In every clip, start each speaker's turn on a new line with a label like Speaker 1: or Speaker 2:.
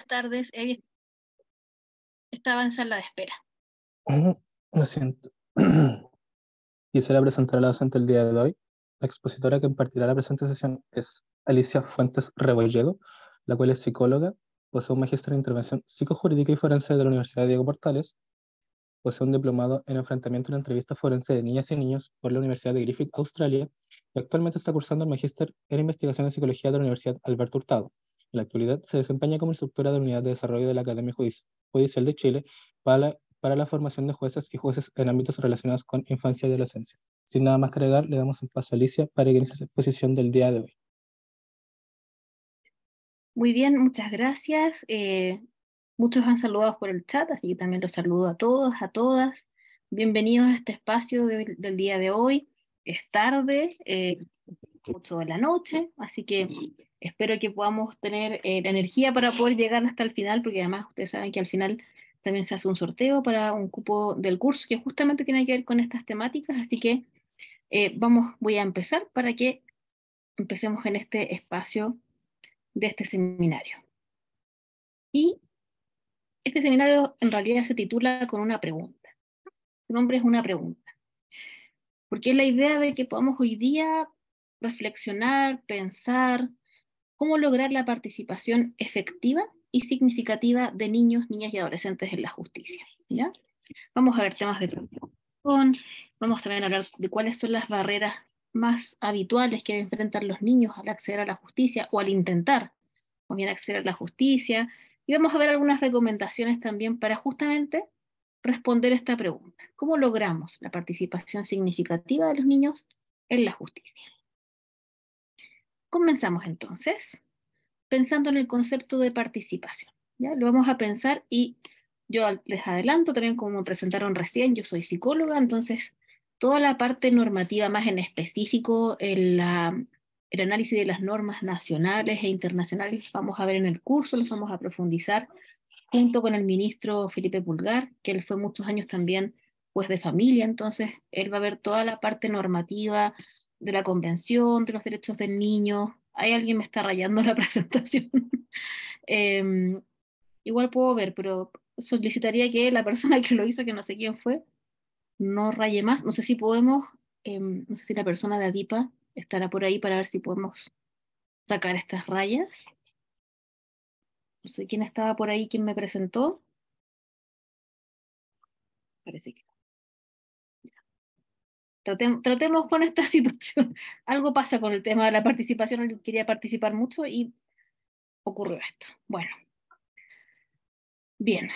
Speaker 1: Tardes, ella estaba en sala de espera.
Speaker 2: Lo siento. Quisiera presentar a la docente el día de hoy. La expositora que impartirá la presente sesión es Alicia Fuentes Rebolledo, la cual es psicóloga, posee un magíster en intervención psicojurídica y forense de la Universidad de Diego Portales, posee un diplomado en enfrentamiento y una entrevista forense de niñas y niños por la Universidad de Griffith, Australia, y actualmente está cursando el magíster en investigación en psicología de la Universidad Alberto Hurtado. En la actualidad se desempeña como instructora de la Unidad de Desarrollo de la Academia Judicial de Chile para la formación de jueces y jueces en ámbitos relacionados con infancia y adolescencia. Sin nada más que agregar, le damos un paso a Alicia para que inicie la exposición del día de hoy.
Speaker 1: Muy bien, muchas gracias. Muchos han saludado por el chat, así que también los saludo a todos, a todas. Bienvenidos a este espacio del día de hoy. Es tarde, 8 de la noche, así que espero que podamos tener la energía para poder llegar hasta el final, porque además ustedes saben que al final también se hace un sorteo para un cupo del curso que justamente tiene que ver con estas temáticas, así que voy a empezar para que empecemos en este espacio de este seminario. Y este seminario en realidad se titula con una pregunta. Su nombre es una pregunta, porque es la idea de que podamos hoy día reflexionar, pensar cómo lograr la participación efectiva y significativa de niños, niñas y adolescentes en la justicia. ¿Ya? Vamos a ver temas de prevención, vamos también a hablar de cuáles son las barreras más habituales que enfrentan los niños al acceder a la justicia o al intentar o bien acceder a la justicia. Y vamos a ver algunas recomendaciones también para justamente responder esta pregunta. ¿Cómo logramos la participación significativa de los niños en la justicia? Comenzamos entonces pensando en el concepto de participación. ¿Ya? Lo vamos a pensar y yo les adelanto también como me presentaron recién, yo soy psicóloga, entonces toda la parte normativa más en específico, el análisis de las normas nacionales e internacionales, vamos a ver en el curso, los vamos a profundizar junto con el ministro Felipe Pulgar, que él fue muchos años también juez de familia, entonces él va a ver toda la parte normativa de la Convención, de los Derechos del Niño. Hay alguien me está rayando la presentación. Eh, igual puedo ver, pero solicitaría que la persona que lo hizo, que no sé quién fue, no raye más. No sé si podemos, no sé si la persona de Adipa estará por ahí para ver si podemos sacar estas rayas. No sé quién estaba por ahí, quién me presentó. Parece que tratemos con esta situación. Algo pasa con el tema de la participación, alguien quería participar mucho y ocurrió esto. Bueno, bien.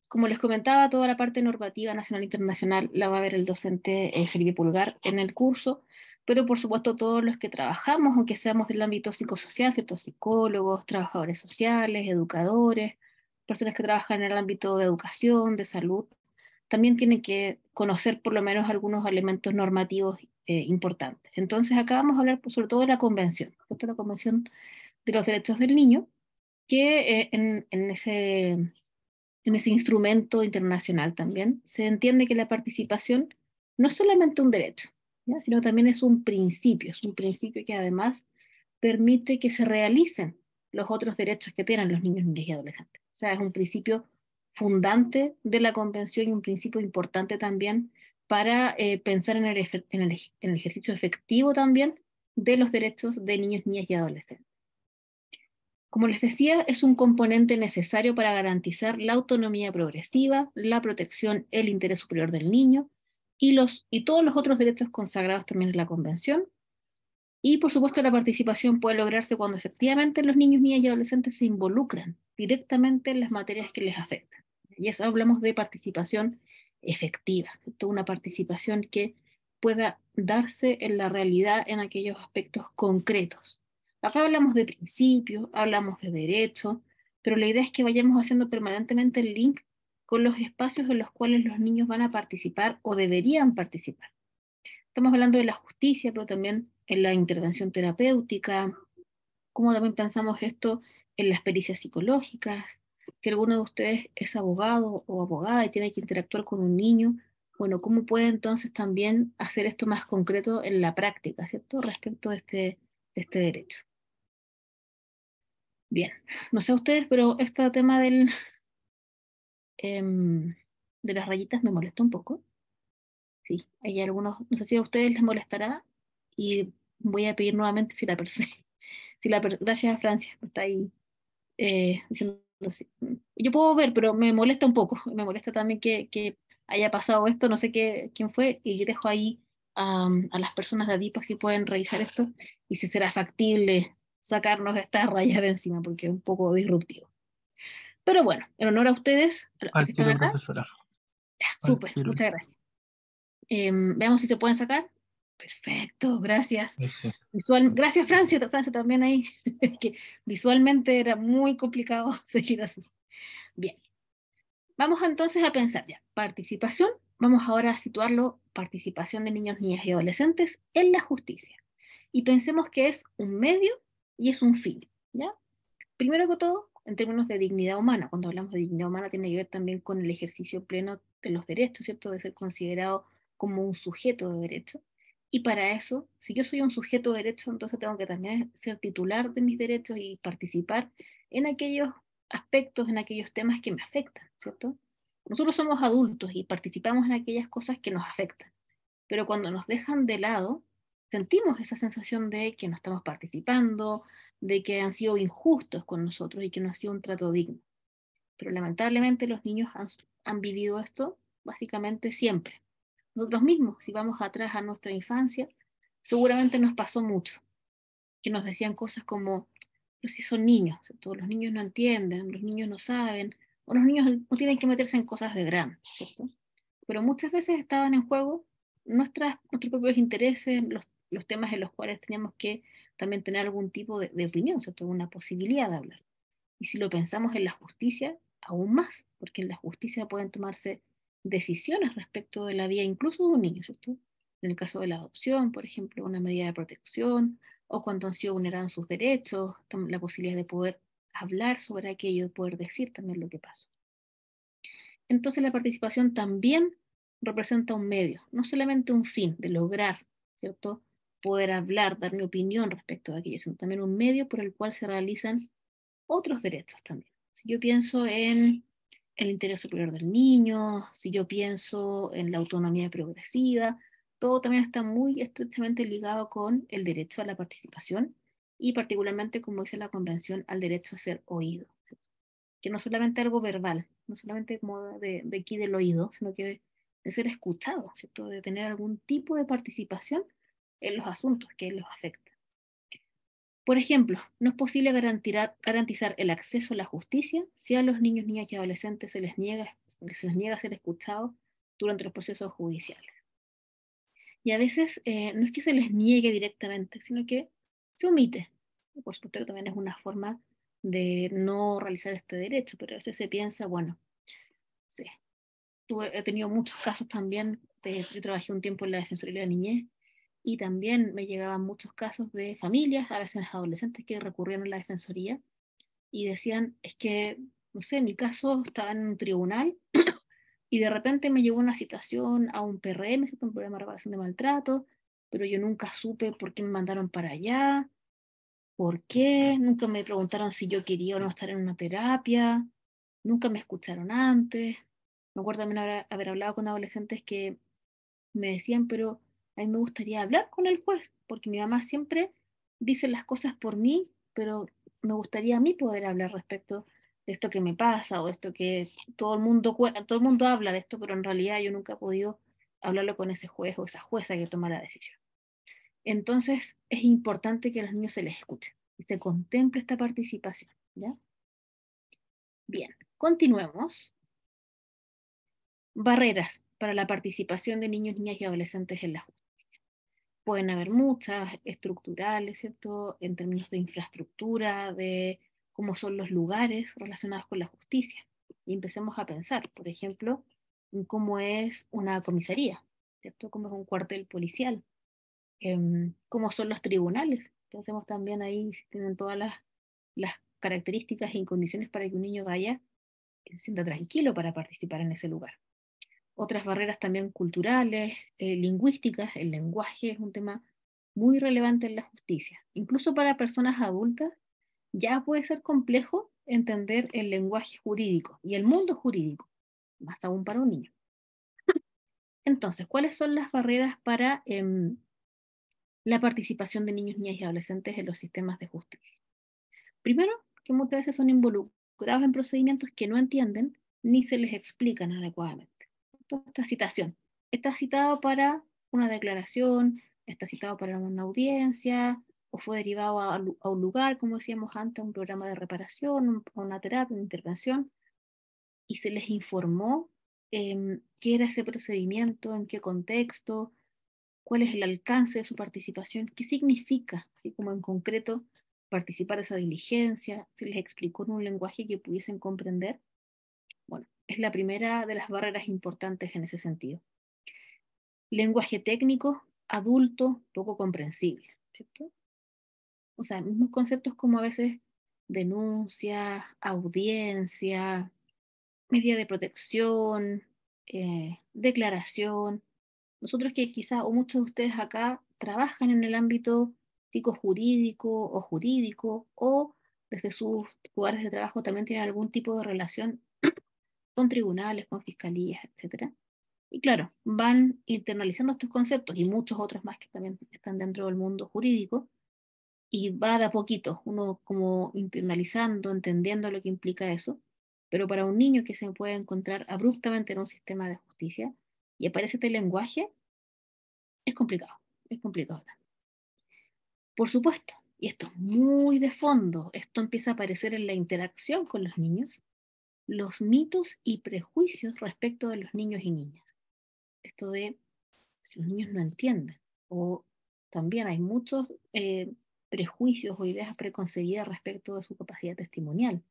Speaker 1: Como les comentaba, toda la parte normativa nacional e internacional la va a ver el docente Felipe Pulgar en el curso, pero por supuesto todos los que trabajamos, aunque seamos del ámbito psicosocial, ciertos psicólogos, trabajadores sociales, educadores, personas que trabajan en el ámbito de educación, de salud, también tienen que conocer por lo menos algunos elementos normativos importantes. Entonces acá vamos a hablar sobre todo de la Convención, de la Convención de los Derechos del Niño, que en ese instrumento internacional también se entiende que la participación no es solamente un derecho, ¿ya? Sino también es un principio que además permite que se realicen los otros derechos que tienen los niños, niñas y adolescentes. O sea, es un principio fundante de la Convención y un principio importante también para pensar en el ejercicio efectivo también de los derechos de niños, niñas y adolescentes. Como les decía, es un componente necesario para garantizar la autonomía progresiva, la protección, el interés superior del niño y todos los otros derechos consagrados también en la Convención. Y por supuesto la participación puede lograrse cuando efectivamente los niños, niñas y adolescentes se involucran directamente en las materias que les afectan. Y eso hablamos de participación efectiva, ¿cierto? Una participación que pueda darse en la realidad en aquellos aspectos concretos. Acá hablamos de principios, hablamos de derechos, pero la idea es que vayamos haciendo permanentemente el link con los espacios en los cuales los niños van a participar o deberían participar. Estamos hablando de la justicia, pero también en la intervención terapéutica, cómo también pensamos esto en las pericias psicológicas, que alguno de ustedes es abogado o abogada y tiene que interactuar con un niño. Bueno, ¿cómo puede entonces también hacer esto más concreto en la práctica, ¿cierto? Respecto de este derecho. Bien, no sé a ustedes, pero este tema em, de las rayitas me molesta un poco. Sí, hay algunos, no sé si a ustedes les molestará y voy a pedir nuevamente si la persona, gracias a Francia, está ahí diciendo sí. Yo puedo ver, pero me molesta un poco, me molesta también que haya pasado esto, no sé quién fue, y dejo ahí a las personas de Adipa si pueden revisar esto y si será factible sacarnos estas rayas de encima, porque es un poco disruptivo. Pero bueno, en honor a ustedes, a los
Speaker 2: Al
Speaker 1: que están
Speaker 2: tiro,
Speaker 1: acá,
Speaker 2: profesora.
Speaker 1: ya,
Speaker 2: Al
Speaker 1: súper,
Speaker 2: tiro.
Speaker 1: muchas gracias. Veamos si se pueden sacar. Perfecto, gracias.
Speaker 2: Sí.
Speaker 1: Gracias Francia, Francia también ahí, que visualmente era muy complicado seguir así. Bien, vamos entonces a pensar ya, participación, vamos ahora a situarlo, participación de niños, niñas y adolescentes en la justicia. Y pensemos que es un medio y es un fin, ¿ya? Primero que todo, en términos de dignidad humana, cuando hablamos de dignidad humana tiene que ver también con el ejercicio pleno de los derechos, ¿cierto? De ser considerado como un sujeto de derecho. Y para eso, si yo soy un sujeto de derecho, entonces tengo que también ser titular de mis derechos y participar en aquellos aspectos, en aquellos temas que me afectan, ¿cierto? Nosotros somos adultos y participamos en aquellas cosas que nos afectan, pero cuando nos dejan de lado, sentimos esa sensación de que no estamos participando, de que han sido injustos con nosotros y que no ha sido un trato digno. Pero lamentablemente los niños han vivido esto básicamente siempre. Nosotros mismos, si vamos atrás a nuestra infancia, seguramente nos pasó mucho, que nos decían cosas como, pero si son niños, ¿cierto? Los niños no entienden, los niños no saben, o los niños no tienen que meterse en cosas de grandes, ¿cierto? Pero muchas veces estaban en juego nuestros propios intereses, los temas en los cuales teníamos que también tener algún tipo de opinión, ¿cierto? Una posibilidad de hablar. Y si lo pensamos en la justicia, aún más, porque en la justicia pueden tomarse decisiones respecto de la vida incluso de un niño, ¿cierto? En el caso de la adopción, por ejemplo, una medida de protección, o cuando han sido vulnerados sus derechos, la posibilidad de poder hablar sobre aquello, de poder decir también lo que pasó. Entonces la participación también representa un medio, no solamente un fin de lograr, ¿cierto? Poder hablar, dar mi opinión respecto de aquello, sino también un medio por el cual se realizan otros derechos también. Si yo pienso en el interés superior del niño, si yo pienso en la autonomía progresiva, todo también está muy estrechamente ligado con el derecho a la participación y particularmente, como dice la Convención, al derecho a ser oído, que no solamente algo verbal, no solamente como de aquí del oído, sino que de ser escuchado, ¿cierto? De tener algún tipo de participación en los asuntos que los afectan. Por ejemplo, no es posible garantizar el acceso a la justicia si a los niños, niñas y adolescentes se les niega ser escuchados durante los procesos judiciales. Y a veces no es que se les niegue directamente, sino que se omite. Por supuesto que también es una forma de no realizar este derecho, pero a veces se piensa, bueno, sí, he tenido muchos casos también, yo trabajé un tiempo en la Defensoría de la Niñez y también me llegaban muchos casos de familias, a veces adolescentes que recurrían a la Defensoría y decían, es que, no sé, mi caso estaba en un tribunal y de repente me llegó una citación a un PRM, ¿cierto? Un programa de reparación de maltrato, pero yo nunca supe por qué me mandaron para allá, por qué, nunca me preguntaron si yo quería o no estar en una terapia, nunca me escucharon antes. Me acuerdo también haber hablado con adolescentes que me decían, pero a mí me gustaría hablar con el juez, porque mi mamá siempre dice las cosas por mí, pero me gustaría a mí poder hablar respecto de esto que me pasa o de esto que todo el mundo habla de esto, pero en realidad yo nunca he podido hablarlo con ese juez o esa jueza que toma la decisión. Entonces es importante que a los niños se les escuche y se contemple esta participación, ¿ya? Bien, continuemos. Barreras para la participación de niños, niñas y adolescentes en la justicia. Pueden haber muchas estructurales, ¿cierto? En términos de infraestructura, de cómo son los lugares relacionados con la justicia. Y empecemos a pensar, por ejemplo, en cómo es una comisaría, ¿cierto? Cómo es un cuartel policial, cómo son los tribunales. Pensemos también ahí si tienen todas las características y condiciones para que un niño vaya y se sienta tranquilo para participar en ese lugar. Otras barreras también culturales, lingüísticas, el lenguaje es un tema muy relevante en la justicia. Incluso para personas adultas ya puede ser complejo entender el lenguaje jurídico y el mundo jurídico, más aún para un niño. Entonces, ¿cuáles son las barreras para la participación de niños, niñas y adolescentes en los sistemas de justicia? Primero, que muchas veces son involucrados en procedimientos que no entienden ni se les explican adecuadamente. Entonces, esta citación está citado para una declaración, está citado para una audiencia, o fue derivado a un lugar, como decíamos antes, a un programa de reparación, a una terapia, una intervención, y se les informó qué era ese procedimiento, en qué contexto, cuál es el alcance de su participación, qué significa, así como en concreto, participar de esa diligencia, se les explicó en un lenguaje que pudiesen comprender. Bueno, es la primera de las barreras importantes en ese sentido. Lenguaje técnico, adulto, poco comprensible, ¿cierto? O sea, mismos conceptos como a veces denuncia, audiencia, medida de protección, declaración. Nosotros que quizá, o muchos de ustedes acá, trabajan en el ámbito psicojurídico o jurídico, o desde sus lugares de trabajo también tienen algún tipo de relación con tribunales, con fiscalías, etcétera. Y claro, van internalizando estos conceptos y muchos otros más que también están dentro del mundo jurídico, y va de a poquito, uno como internalizando, entendiendo lo que implica eso, pero para un niño que se puede encontrar abruptamente en un sistema de justicia y aparece este lenguaje, es complicado, es complicado. Por supuesto, y esto es muy de fondo, esto empieza a aparecer en la interacción con los niños, los mitos y prejuicios respecto de los niños y niñas. Esto de si los niños no entienden, o también hay muchos prejuicios o ideas preconcebidas respecto de su capacidad testimonial,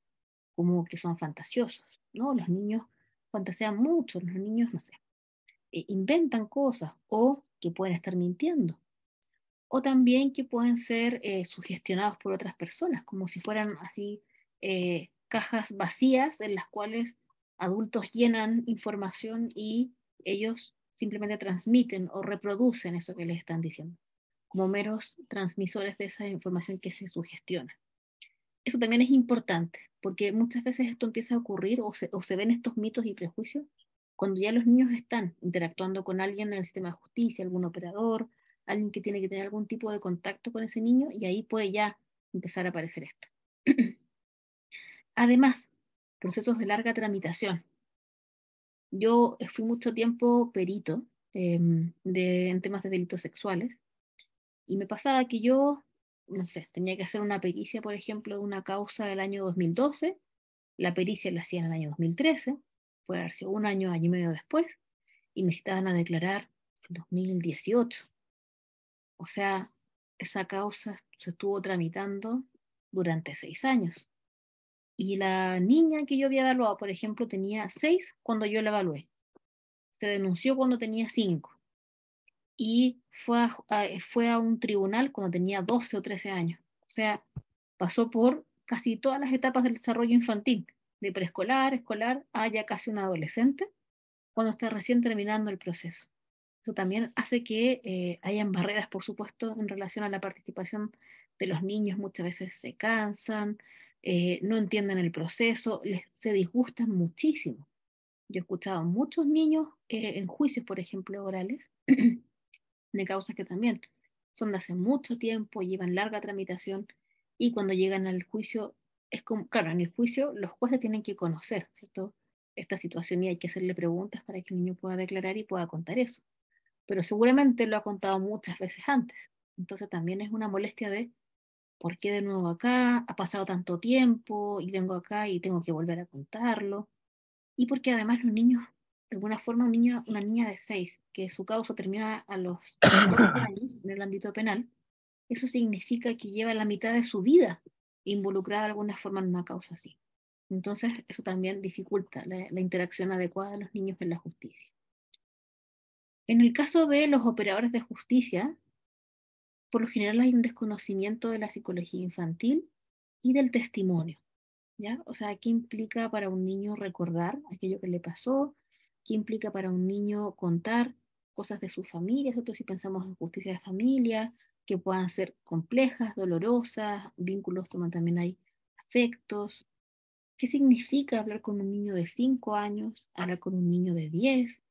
Speaker 1: como que son fantasiosos, ¿no? Los niños fantasean mucho, los niños, no sé, inventan cosas o que pueden estar mintiendo o también que pueden ser sugestionados por otras personas, como si fueran así cajas vacías en las cuales adultos llenan información y ellos simplemente transmiten o reproducen eso que les están diciendo, como meros transmisores de esa información que se sugestiona. Eso también es importante, porque muchas veces esto empieza a ocurrir o se ven estos mitos y prejuicios cuando ya los niños están interactuando con alguien en el sistema de justicia, algún operador, alguien que tiene que tener algún tipo de contacto con ese niño, y ahí puede ya empezar a aparecer esto. Además, procesos de larga tramitación. Yo fui mucho tiempo perito en temas de delitos sexuales, y me pasaba que yo, no sé, tenía que hacer una pericia, por ejemplo, de una causa del año 2012. La pericia la hacían en el año 2013, puede haber sido un año, año y medio después, y me citaban a declarar en 2018. O sea, esa causa se estuvo tramitando durante 6 años. Y la niña que yo había evaluado, por ejemplo, tenía 6 cuando yo la evalué. Se denunció cuando tenía 5. Y fue a un tribunal cuando tenía 12 o 13 años. O sea, pasó por casi todas las etapas del desarrollo infantil, de preescolar, escolar, a ya casi un adolescente, cuando está recién terminando el proceso. Eso también hace que hayan barreras, por supuesto, en relación a la participación de los niños. Muchas veces se cansan, no entienden el proceso, se disgustan muchísimo. Yo he escuchado a muchos niños en juicios, por ejemplo, orales, de causas que también son de hace mucho tiempo, llevan larga tramitación, y cuando llegan al juicio, es como, claro, en el juicio los jueces tienen que conocer, ¿cierto? Esta situación, y hay que hacerle preguntas para que el niño pueda declarar y pueda contar eso. Pero seguramente lo ha contado muchas veces antes. Entonces también es una molestia de, ¿por qué de nuevo acá? Ha pasado tanto tiempo y vengo acá y tengo que volver a contarlo. Y porque además los niños, de alguna forma, una niña de 6, que su causa termina a los 12 años en el ámbito penal, eso significa que lleva la mitad de su vida involucrada de alguna forma en una causa así. Entonces, eso también dificulta la interacción adecuada de los niños en la justicia. En el caso de los operadores de justicia, por lo general hay un desconocimiento de la psicología infantil y del testimonio. ¿Ya? O sea, ¿qué implica para un niño recordar aquello que le pasó? ¿Qué implica para un niño contar cosas de su familia? Nosotros si pensamos en justicia de familia, que puedan ser complejas, dolorosas, vínculos, como también hay afectos, qué significa hablar con un niño de 5 años, hablar con un niño de 10,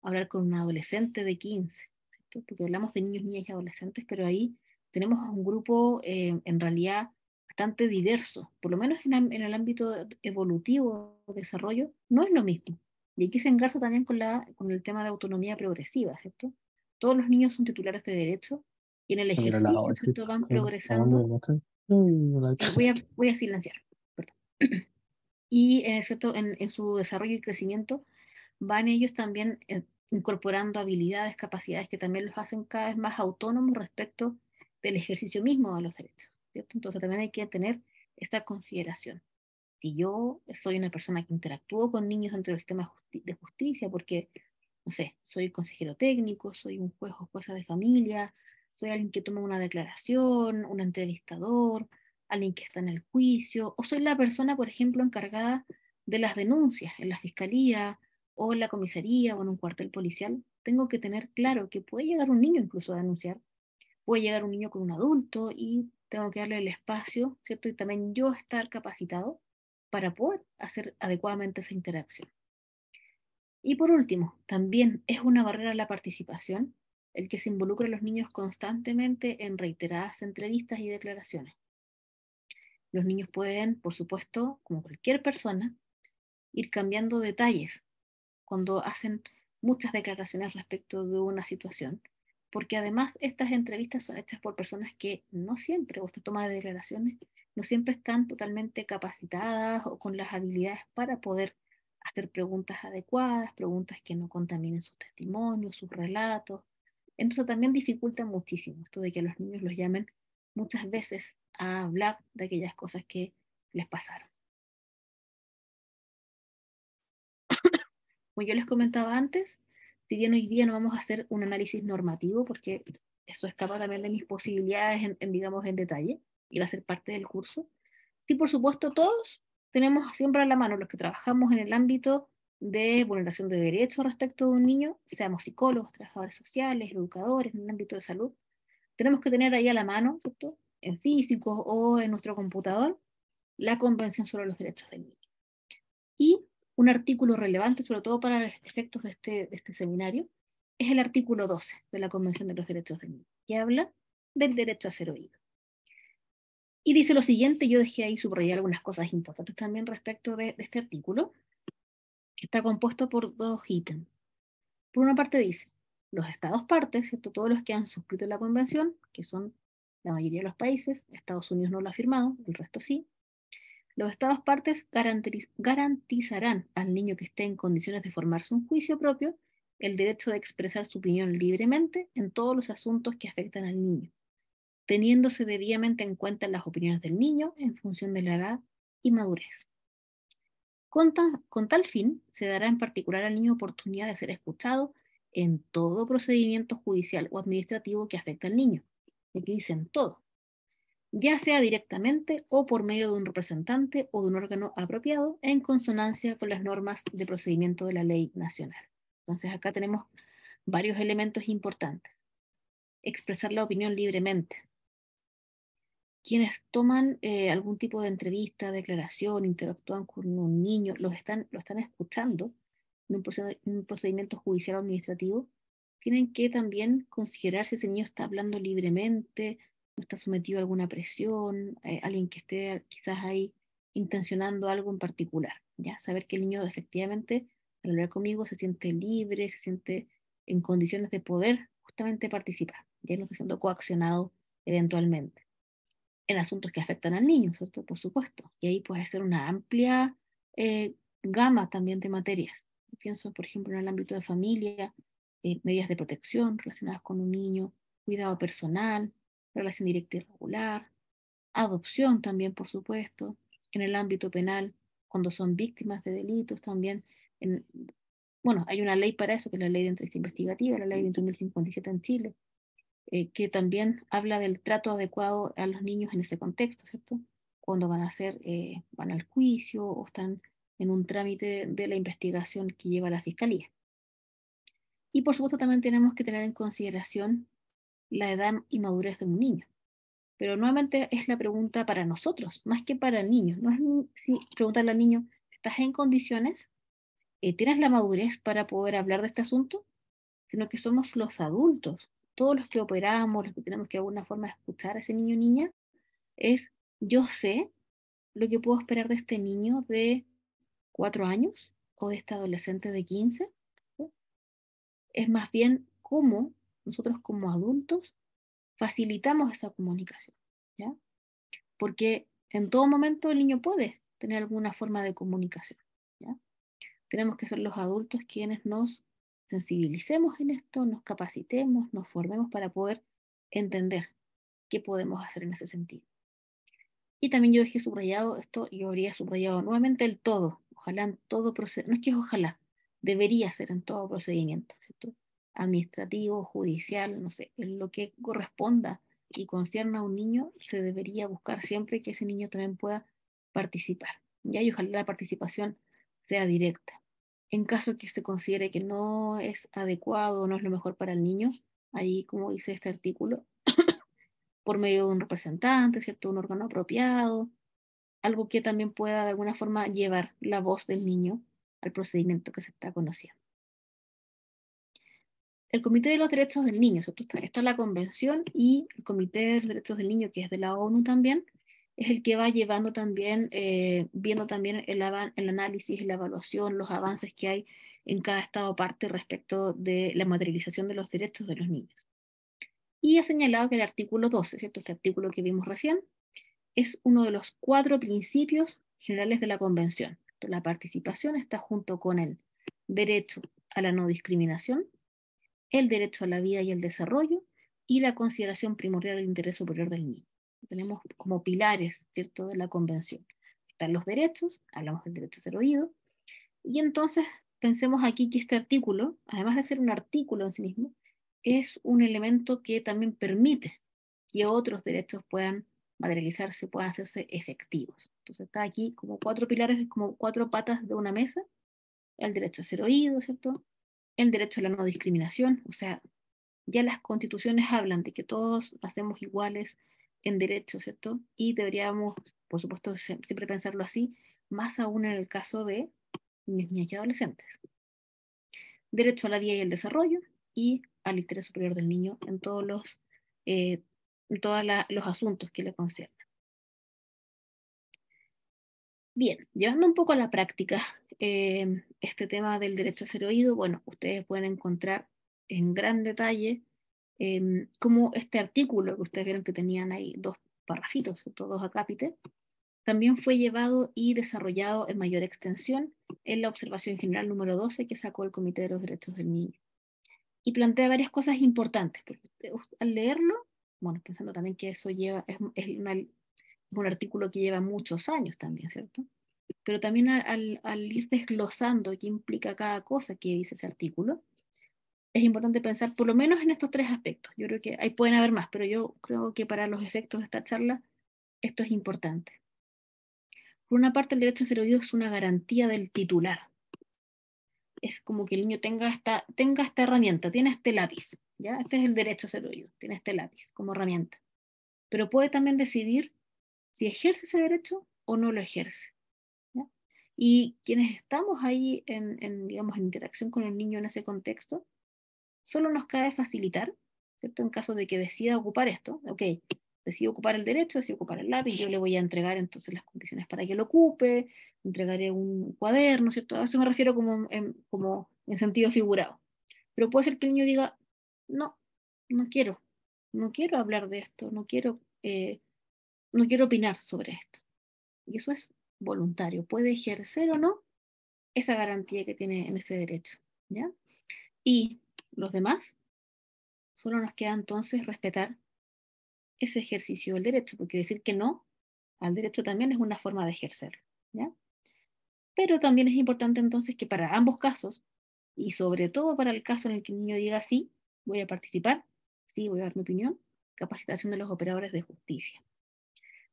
Speaker 1: hablar con un adolescente de 15, ¿cierto? Porque hablamos de niños, niñas y adolescentes, pero ahí tenemos a un grupo en realidad bastante diverso, por lo menos en el ámbito evolutivo o desarrollo, no es lo mismo. Y aquí se engarza también con el tema de autonomía progresiva, ¿cierto? Todos los niños son titulares de derecho y en el
Speaker 2: Mira la
Speaker 1: ejercicio,
Speaker 2: hora,
Speaker 1: ¿cierto? Van
Speaker 2: hablando
Speaker 1: progresando.
Speaker 2: de muestras. Uy,
Speaker 1: Voy a silenciar, perdón. Y ¿cierto? En su desarrollo y crecimiento van ellos también incorporando habilidades, capacidades que también los hacen cada vez más autónomos respecto del ejercicio mismo de los derechos, ¿cierto? Entonces también hay que tener esta consideración. Si yo soy una persona que interactúo con niños dentro del sistema de justicia, porque, no sé, soy consejero técnico, soy un juez o jueza de familia, soy alguien que toma una declaración, un entrevistador, alguien que está en el juicio, o soy la persona, por ejemplo, encargada de las denuncias en la fiscalía o en la comisaría o en un cuartel policial, tengo que tener claro que puede llegar un niño incluso a denunciar, puede llegar un niño con un adulto y tengo que darle el espacio, ¿cierto? Y también yo estar capacitado para poder hacer adecuadamente esa interacción. Y por último, también es una barrera a la participación el que se involucre a los niños constantemente en reiteradas entrevistas y declaraciones. Los niños pueden, por supuesto, como cualquier persona, ir cambiando detalles cuando hacen muchas declaraciones respecto de una situación, porque además estas entrevistas son hechas por personas que no siempre, o esta toma de declaraciones, no siempre están totalmente capacitadas o con las habilidades para poder hacer preguntas adecuadas, preguntas que no contaminen sus testimonios, sus relatos. Entonces también dificulta muchísimo esto de que a los niños los llamen muchas veces a hablar de aquellas cosas que les pasaron. Como yo les comentaba antes, si bien hoy día no vamos a hacer un análisis normativo, porque eso escapa también de mis posibilidades digamos, en detalle, y va a ser parte del curso, sí, por supuesto, todos tenemos siempre a la mano, los que trabajamos en el ámbito de vulneración de derechos respecto de un niño, seamos psicólogos, trabajadores sociales, educadores, en el ámbito de salud, tenemos que tener ahí a la mano, ¿cierto? En físico o en nuestro computador, la Convención sobre los Derechos del Niño. Y un artículo relevante, sobre todo para los efectos de este seminario, es el artículo 12 de la Convención de los Derechos del Niño, que habla del derecho a ser oído. Y dice lo siguiente, yo dejé ahí subrayar algunas cosas importantes también respecto de este artículo, que está compuesto por dos ítems. Por una parte dice, los estados partes, ¿cierto? Todos los que han suscrito la convención, que son la mayoría de los países, Estados Unidos no lo ha firmado, el resto sí, los estados partes garantizarán al niño que esté en condiciones de formarse un juicio propio el derecho de expresar su opinión libremente en todos los asuntos que afectan al niño, teniéndose debidamente en cuenta las opiniones del niño en función de la edad y madurez. Con tal fin, se dará en particular al niño oportunidad de ser escuchado en todo procedimiento judicial o administrativo que afecte al niño. Aquí dicen todo, ya sea directamente o por medio de un representante o de un órgano apropiado en consonancia con las normas de procedimiento de la ley nacional. Entonces acá tenemos varios elementos importantes. Expresar la opinión libremente. Quienes toman algún tipo de entrevista, declaración, interactúan con un niño, lo están escuchando en un procedimiento judicial o administrativo, tienen que también considerar si ese niño está hablando libremente, no está sometido a alguna presión, alguien que esté quizás ahí intencionando algo en particular, ¿ya? Saber que el niño efectivamente, al hablar conmigo, se siente libre, se siente en condiciones de poder justamente participar, ya no está siendo coaccionado eventualmente en asuntos que afectan al niño, ¿cierto? Por supuesto. Y ahí puede ser una amplia eh, gama también de materias. Pienso, por ejemplo, en el ámbito de familia, medidas de protección relacionadas con un niño, cuidado personal, relación directa y regular, adopción también, por supuesto, en el ámbito penal, cuando son víctimas de delitos también. En, bueno, hay una ley para eso, que es la ley de entrevista investigativa, la ley 21.057 en Chile, que también habla del trato adecuado a los niños en ese contexto, ¿cierto? Cuando van a hacer, van al juicio o están en un trámite de la investigación que lleva la fiscalía. Y por supuesto también tenemos que tener en consideración la edad y madurez de un niño. Pero nuevamente es la pregunta para nosotros, más que para el niño. No es si preguntarle al niño, ¿estás en condiciones? ¿Tienes la madurez para poder hablar de este asunto? Sino que somos los adultos, todos los que operamos, los que tenemos que de alguna forma escuchar a ese niño o niña, es yo sé lo que puedo esperar de este niño de 4 años o de este adolescente de 15. ¿Sí? Es más bien cómo nosotros como adultos facilitamos esa comunicación, ¿ya? Porque en todo momento el niño puede tener alguna forma de comunicación, ¿ya? Tenemos que ser los adultos quienes nos sensibilicemos en esto, nos capacitemos, nos formemos para poder entender qué podemos hacer en ese sentido. Y también yo dejé subrayado esto, yo habría subrayado nuevamente el todo, ojalá en todo procedimiento, no es que ojalá, debería ser en todo procedimiento, ¿cierto? Administrativo, judicial, no sé, en lo que corresponda y concierna a un niño, se debería buscar siempre que ese niño también pueda participar, ¿ya? Y ojalá la participación sea directa. En caso que se considere que no es adecuado o no es lo mejor para el niño, ahí, como dice este artículo, por medio de un representante, ¿cierto? Un órgano apropiado, algo que también pueda de alguna forma llevar la voz del niño al procedimiento que se está conociendo. El Comité de los Derechos del Niño, ¿cierto? Está la Convención, y el Comité de los Derechos del Niño, que es de la ONU también, es el que va llevando también, viendo también el análisis, la evaluación, los avances que hay en cada estado parte respecto de la materialización de los derechos de los niños. Y ha señalado que el artículo 12, ¿cierto? Este artículo que vimos recién, es uno de los 4 principios generales de la Convención. La participación está junto con el derecho a la no discriminación, el derecho a la vida y el desarrollo, y la consideración primordial del interés superior del niño. Tenemos como pilares, ¿cierto?, de la Convención. Están los derechos, hablamos del derecho a ser oído, y entonces pensemos aquí que este artículo, además de ser un artículo en sí mismo, es un elemento que también permite que otros derechos puedan materializarse, puedan hacerse efectivos. Entonces está aquí como 4 pilares, como 4 patas de una mesa: el derecho a ser oído, ¿cierto? El derecho a la no discriminación, o sea, ya las constituciones hablan de que todos nacemos iguales en derecho, ¿cierto? Y deberíamos, por supuesto, siempre pensarlo así, más aún en el caso de niñas y adolescentes. Derecho a la vida y el desarrollo, y al interés superior del niño en todos eh, los asuntos que le conciernen. Bien, llevando un poco a la práctica este tema del derecho a ser oído, bueno, ustedes pueden encontrar en gran detalle cómo este artículo que ustedes vieron que tenían ahí 2 parrafitos, 2 acápites, también fue llevado y desarrollado en mayor extensión en la observación general número 12 que sacó el Comité de los Derechos del Niño. Y plantea varias cosas importantes, porque al leerlo, bueno, pensando también que eso es un artículo que lleva muchos años también, ¿cierto? Pero también al ir desglosando qué implica cada cosa que dice ese artículo, es importante pensar por lo menos en estos 3 aspectos. Yo creo que ahí pueden haber más, pero yo creo que para los efectos de esta charla esto es importante. Por una parte, el derecho a ser oído es una garantía del titular. Es como que el niño tenga esta herramienta, tiene este lápiz, ¿ya? Este es el derecho a ser oído, tiene este lápiz como herramienta. Pero puede también decidir si ejerce ese derecho o no lo ejerce, ¿ya? Y quienes estamos ahí digamos, en interacción con el niño en ese contexto, solo nos cabe facilitar, ¿cierto? En caso de que decida ocupar esto, ok, decido ocupar el derecho, decido ocupar el lápiz, yo le voy a entregar entonces las condiciones para que lo ocupe, entregaré un cuaderno, ¿cierto? A eso me refiero como en sentido figurado. Pero puede ser que el niño diga, no, no quiero hablar de esto, no quiero opinar sobre esto. Y eso es voluntario, puede ejercer o no esa garantía que tiene en ese derecho, ¿ya? Y los demás, solo nos queda entonces respetar ese ejercicio del derecho, porque decir que no al derecho también es una forma de ejercerlo, ¿ya? Pero también es importante entonces que para ambos casos, y sobre todo para el caso en el que el niño diga sí, voy a participar, sí, voy a dar mi opinión, capacitación de los operadores de justicia.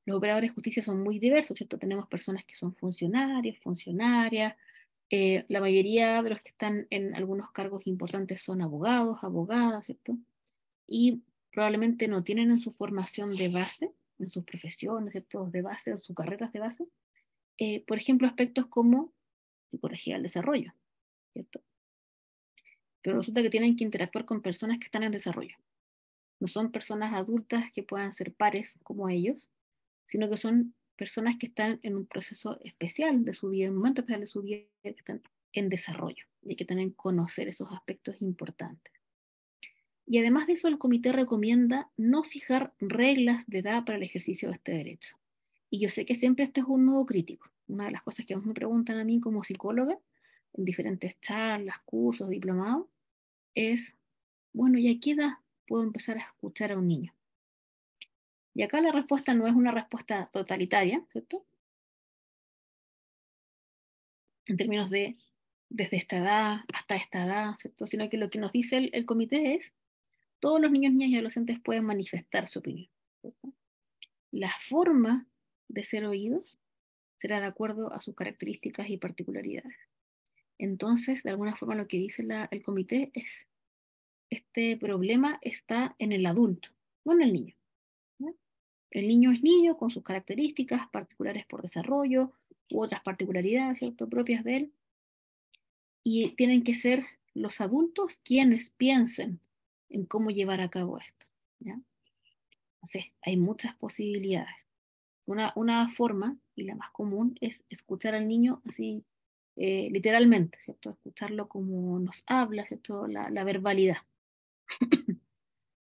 Speaker 1: Los operadores de justicia son muy diversos, ¿cierto? Tenemos personas que son funcionarios, funcionarias, la mayoría de los que están en algunos cargos importantes son abogados, abogadas, ¿cierto? Y probablemente no tienen en su formación de base, en sus profesiones, ¿cierto? De base, en sus carreras de base, por ejemplo, aspectos como psicología del desarrollo, ¿cierto? Pero resulta que tienen que interactuar con personas que están en desarrollo. No son personas adultas que puedan ser pares como ellos, sino que son personas que están en un proceso especial de su vida, en un momento especial de su vida, que están en desarrollo y hay que también conocer esos aspectos importantes. Y además de eso, el comité recomienda no fijar reglas de edad para el ejercicio de este derecho. Y yo sé que siempre este es un nudo crítico. Una de las cosas que más me preguntan a mí como psicóloga, en diferentes charlas, cursos, diplomados, es, bueno, ¿y a qué edad puedo empezar a escuchar a un niño? Y acá la respuesta no es una respuesta totalitaria, ¿cierto? En términos de desde esta edad hasta esta edad, ¿cierto? Sino que lo que nos dice el comité es, todos los niños, niñas y adolescentes pueden manifestar su opinión, ¿cierto? La forma de ser oídos será de acuerdo a sus características y particularidades. Entonces, de alguna forma lo que dice el comité es, este problema está en el adulto, no en el niño, ¿no? El niño es niño con sus características particulares por desarrollo u otras particularidades, ¿cierto?, propias de él, y tienen que ser los adultos quienes piensen en cómo llevar a cabo esto, ¿ya? No sé, hay muchas posibilidades. Una forma, y la más común, es escuchar al niño así, literalmente, ¿cierto? Escucharlo como nos habla, ¿cierto? La verbalidad.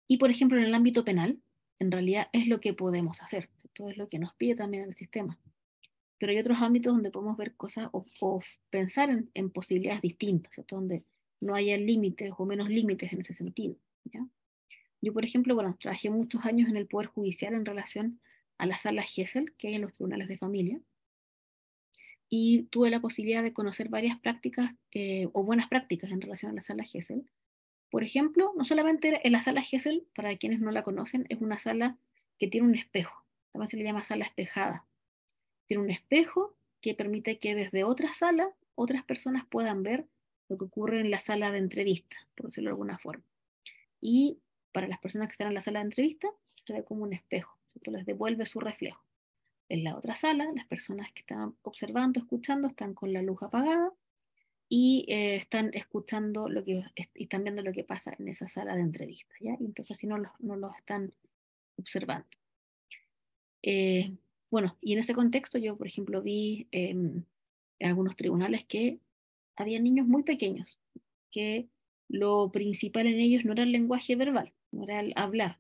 Speaker 1: Y, por ejemplo, en el ámbito penal, en realidad es lo que podemos hacer, ¿cierto? Es lo que nos pide también el sistema. Pero hay otros ámbitos donde podemos ver cosas o pensar en posibilidades distintas, ¿cierto? Donde no haya límites o menos límites en ese sentido, ¿ya? Yo, por ejemplo, bueno, trabajé muchos años en el Poder Judicial en relación a la sala Gesell que hay en los tribunales de familia y tuve la posibilidad de conocer varias prácticas o buenas prácticas en relación a la sala Gesell. Por ejemplo, no solamente en la sala Gesell, para quienes no la conocen, es una sala que tiene un espejo, también se le llama sala espejada. Tiene un espejo que permite que desde otra sala otras personas puedan ver lo que ocurre en la sala de entrevista, por decirlo de alguna forma. Y para las personas que están en la sala de entrevista, se ve como un espejo, ¿cierto? Les devuelve su reflejo. En la otra sala, las personas que están observando, escuchando, están con la luz apagada y están escuchando y están viendo lo que pasa en esa sala de entrevista, ¿ya? Y entonces así no los están observando. Bueno, y en ese contexto yo, por ejemplo, vi en algunos tribunales que había niños muy pequeños, que lo principal en ellos no era el lenguaje verbal, no era el hablar,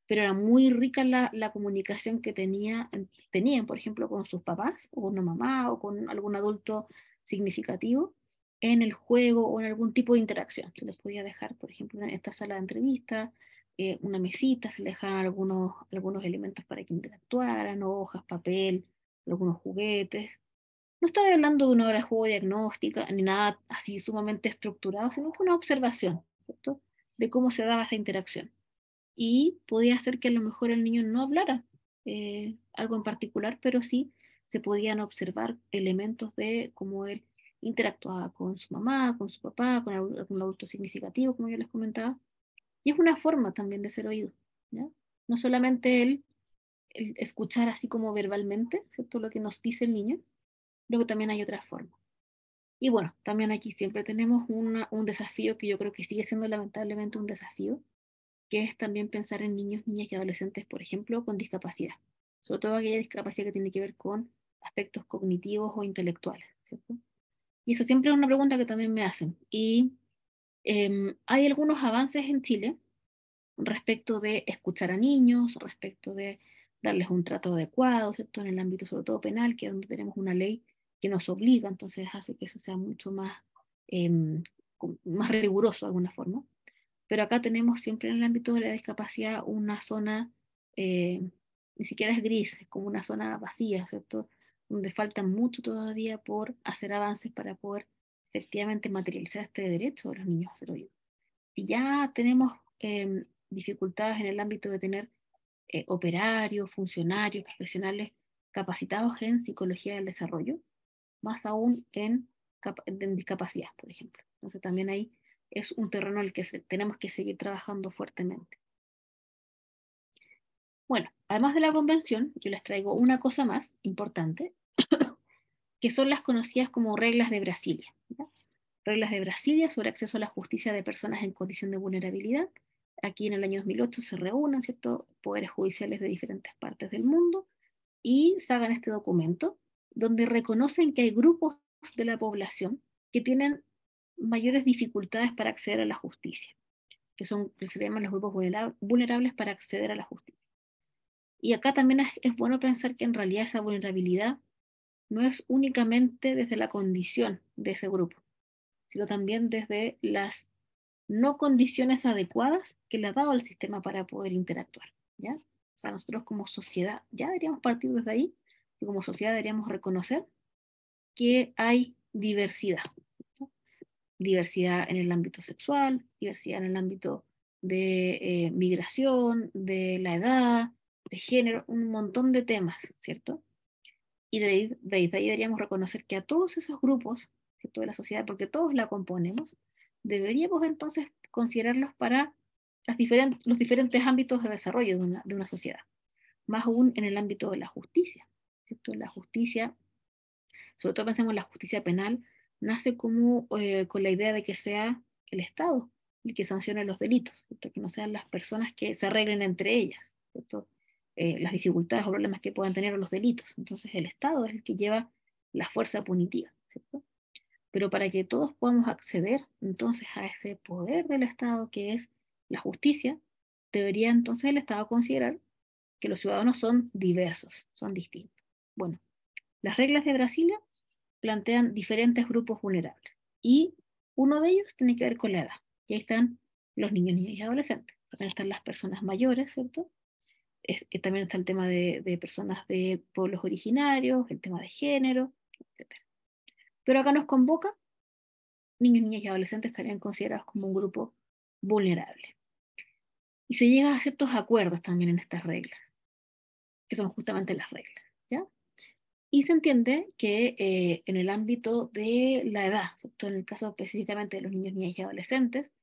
Speaker 1: pero era muy rica la comunicación que tenían, por ejemplo, con sus papás, o con una mamá, o con algún adulto significativo, en el juego o en algún tipo de interacción. Se les podía dejar, por ejemplo, en esta sala de entrevista, una mesita, se les dejaban algunos elementos para que interactuaran, hojas, papel, algunos juguetes. No estaba hablando de una hora de juego diagnóstica, ni nada así sumamente estructurado, sino que una observación, ¿cierto?, de cómo se daba esa interacción y podía ser que a lo mejor el niño no hablara algo en particular, pero sí se podían observar elementos de cómo él interactuaba con su mamá, con su papá, con algún adulto significativo, como yo les comentaba. Y es una forma también de ser oído, ¿ya? No solamente el escuchar así como verbalmente, ¿cierto?, lo que nos dice el niño, luego también hay otras formas. Y bueno, también aquí siempre tenemos un desafío que yo creo que sigue siendo lamentablemente un desafío, que es también pensar en niños, niñas y adolescentes, por ejemplo, con discapacidad, sobre todo aquella discapacidad que tiene que ver con aspectos cognitivos o intelectuales, ¿cierto? Y eso siempre es una pregunta que también me hacen. Y hay algunos avances en Chile respecto de escuchar a niños, respecto de darles un trato adecuado, ¿cierto? En el ámbito sobre todo penal, que es donde tenemos una ley que nos obliga, entonces hace que eso sea mucho más, más riguroso de alguna forma. Pero acá tenemos siempre en el ámbito de la discapacidad una zona, ni siquiera es gris, es como una zona vacía, ¿cierto? Donde falta mucho todavía por hacer avances para poder efectivamente materializar este derecho de los niños a ser oídos. Si ya tenemos dificultades en el ámbito de tener operarios, funcionarios, profesionales capacitados en psicología del desarrollo, más aún en discapacidad, por ejemplo. Entonces también ahí es un terreno en el que tenemos que seguir trabajando fuertemente. Bueno, además de la convención, yo les traigo una cosa más importante, que son las conocidas como reglas de Brasilia, ¿ya? Reglas de Brasilia sobre acceso a la justicia de personas en condición de vulnerabilidad. Aquí en el año 2008 se reúnen, ¿cierto?, poderes judiciales de diferentes partes del mundo y sacan este documento donde reconocen que hay grupos de la población que tienen mayores dificultades para acceder a la justicia, que se llaman los grupos vulnerables para acceder a la justicia. Y acá también es bueno pensar que en realidad esa vulnerabilidad no es únicamente desde la condición de ese grupo, sino también desde las no condiciones adecuadas que le ha dado el sistema para poder interactuar, ¿ya? O sea, nosotros como sociedad ya deberíamos partir desde ahí, y como sociedad deberíamos reconocer que hay diversidad, ¿no? Diversidad en el ámbito sexual, diversidad en el ámbito de migración, de la edad, de género, un montón de temas, ¿cierto? Y de ahí deberíamos reconocer que a todos esos grupos, ¿cierto?, de la sociedad, porque todos la componemos, deberíamos entonces considerarlos para los diferentes ámbitos de desarrollo de una sociedad, más aún en el ámbito de la justicia, ¿cierto? La justicia, sobre todo pensemos en la justicia penal, nace como con la idea de que sea el Estado el que sancione los delitos, ¿cierto? Que no sean las personas que se arreglen entre ellas, ¿cierto? Las dificultades o problemas que puedan tener los delitos. Entonces el Estado es el que lleva la fuerza punitiva, ¿cierto? Pero para que todos podamos acceder entonces a ese poder del Estado que es la justicia, debería entonces el Estado considerar que los ciudadanos son diversos, son distintos. Bueno, las reglas de Brasilia plantean diferentes grupos vulnerables y uno de ellos tiene que ver con la edad. Y ahí están los niños, niñas y adolescentes. También están las personas mayores, ¿cierto? También está el tema de personas de pueblos originarios, el tema de género, etc. Pero acá nos convoca niños, niñas y adolescentes estarían considerados como un grupo vulnerable. Y se llega a ciertos acuerdos también en estas reglas, que son justamente las reglas, ¿ya? Y se entiende que en el ámbito de la edad, ¿cierto?, en el caso específicamente de los niños, niñas y adolescentes,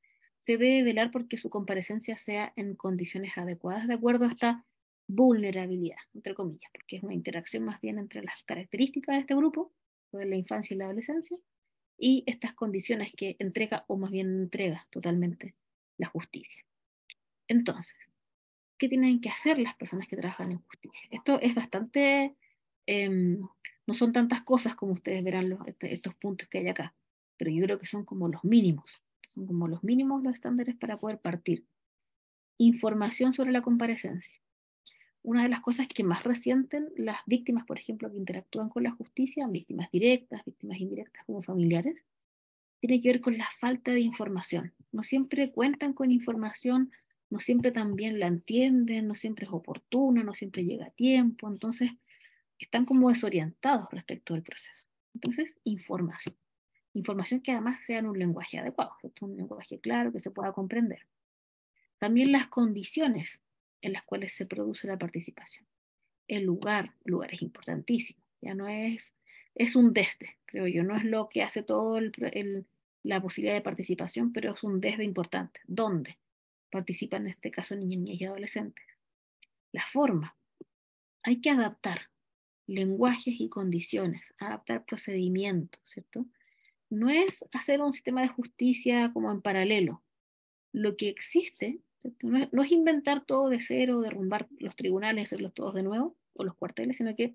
Speaker 1: se debe velar porque su comparecencia sea en condiciones adecuadas de acuerdo a esta vulnerabilidad, entre comillas, porque es una interacción más bien entre las características de este grupo, de la infancia y la adolescencia, y estas condiciones que entrega o más bien entrega totalmente la justicia. Entonces, ¿qué tienen que hacer las personas que trabajan en justicia? Esto es bastante, no son tantas cosas como ustedes verán estos puntos que hay acá, pero yo creo que son como los mínimos los estándares para poder partir. Información sobre la comparecencia. Una de las cosas que más resienten las víctimas, por ejemplo, que interactúan con la justicia, víctimas directas, víctimas indirectas como familiares, tiene que ver con la falta de información. No siempre cuentan con información, no siempre también la entienden, no siempre es oportuna, no siempre llega a tiempo, entonces están como desorientados respecto del proceso. Entonces, información. Información que además sea en un lenguaje adecuado, ¿cierto? Un lenguaje claro que se pueda comprender. También las condiciones en las cuales se produce la participación. El lugar es importantísimo, ya no es un desde, creo yo, no es lo que hace todo la posibilidad de participación, pero es un desde importante. ¿Dónde participan en este caso niños, niñas y adolescentes? La forma, hay que adaptar lenguajes y condiciones, adaptar procedimientos, ¿cierto? No es hacer un sistema de justicia como en paralelo. Lo que existe, ¿cierto?, no es inventar todo de cero, derrumbar los tribunales, hacerlos todos de nuevo, o los cuarteles, sino que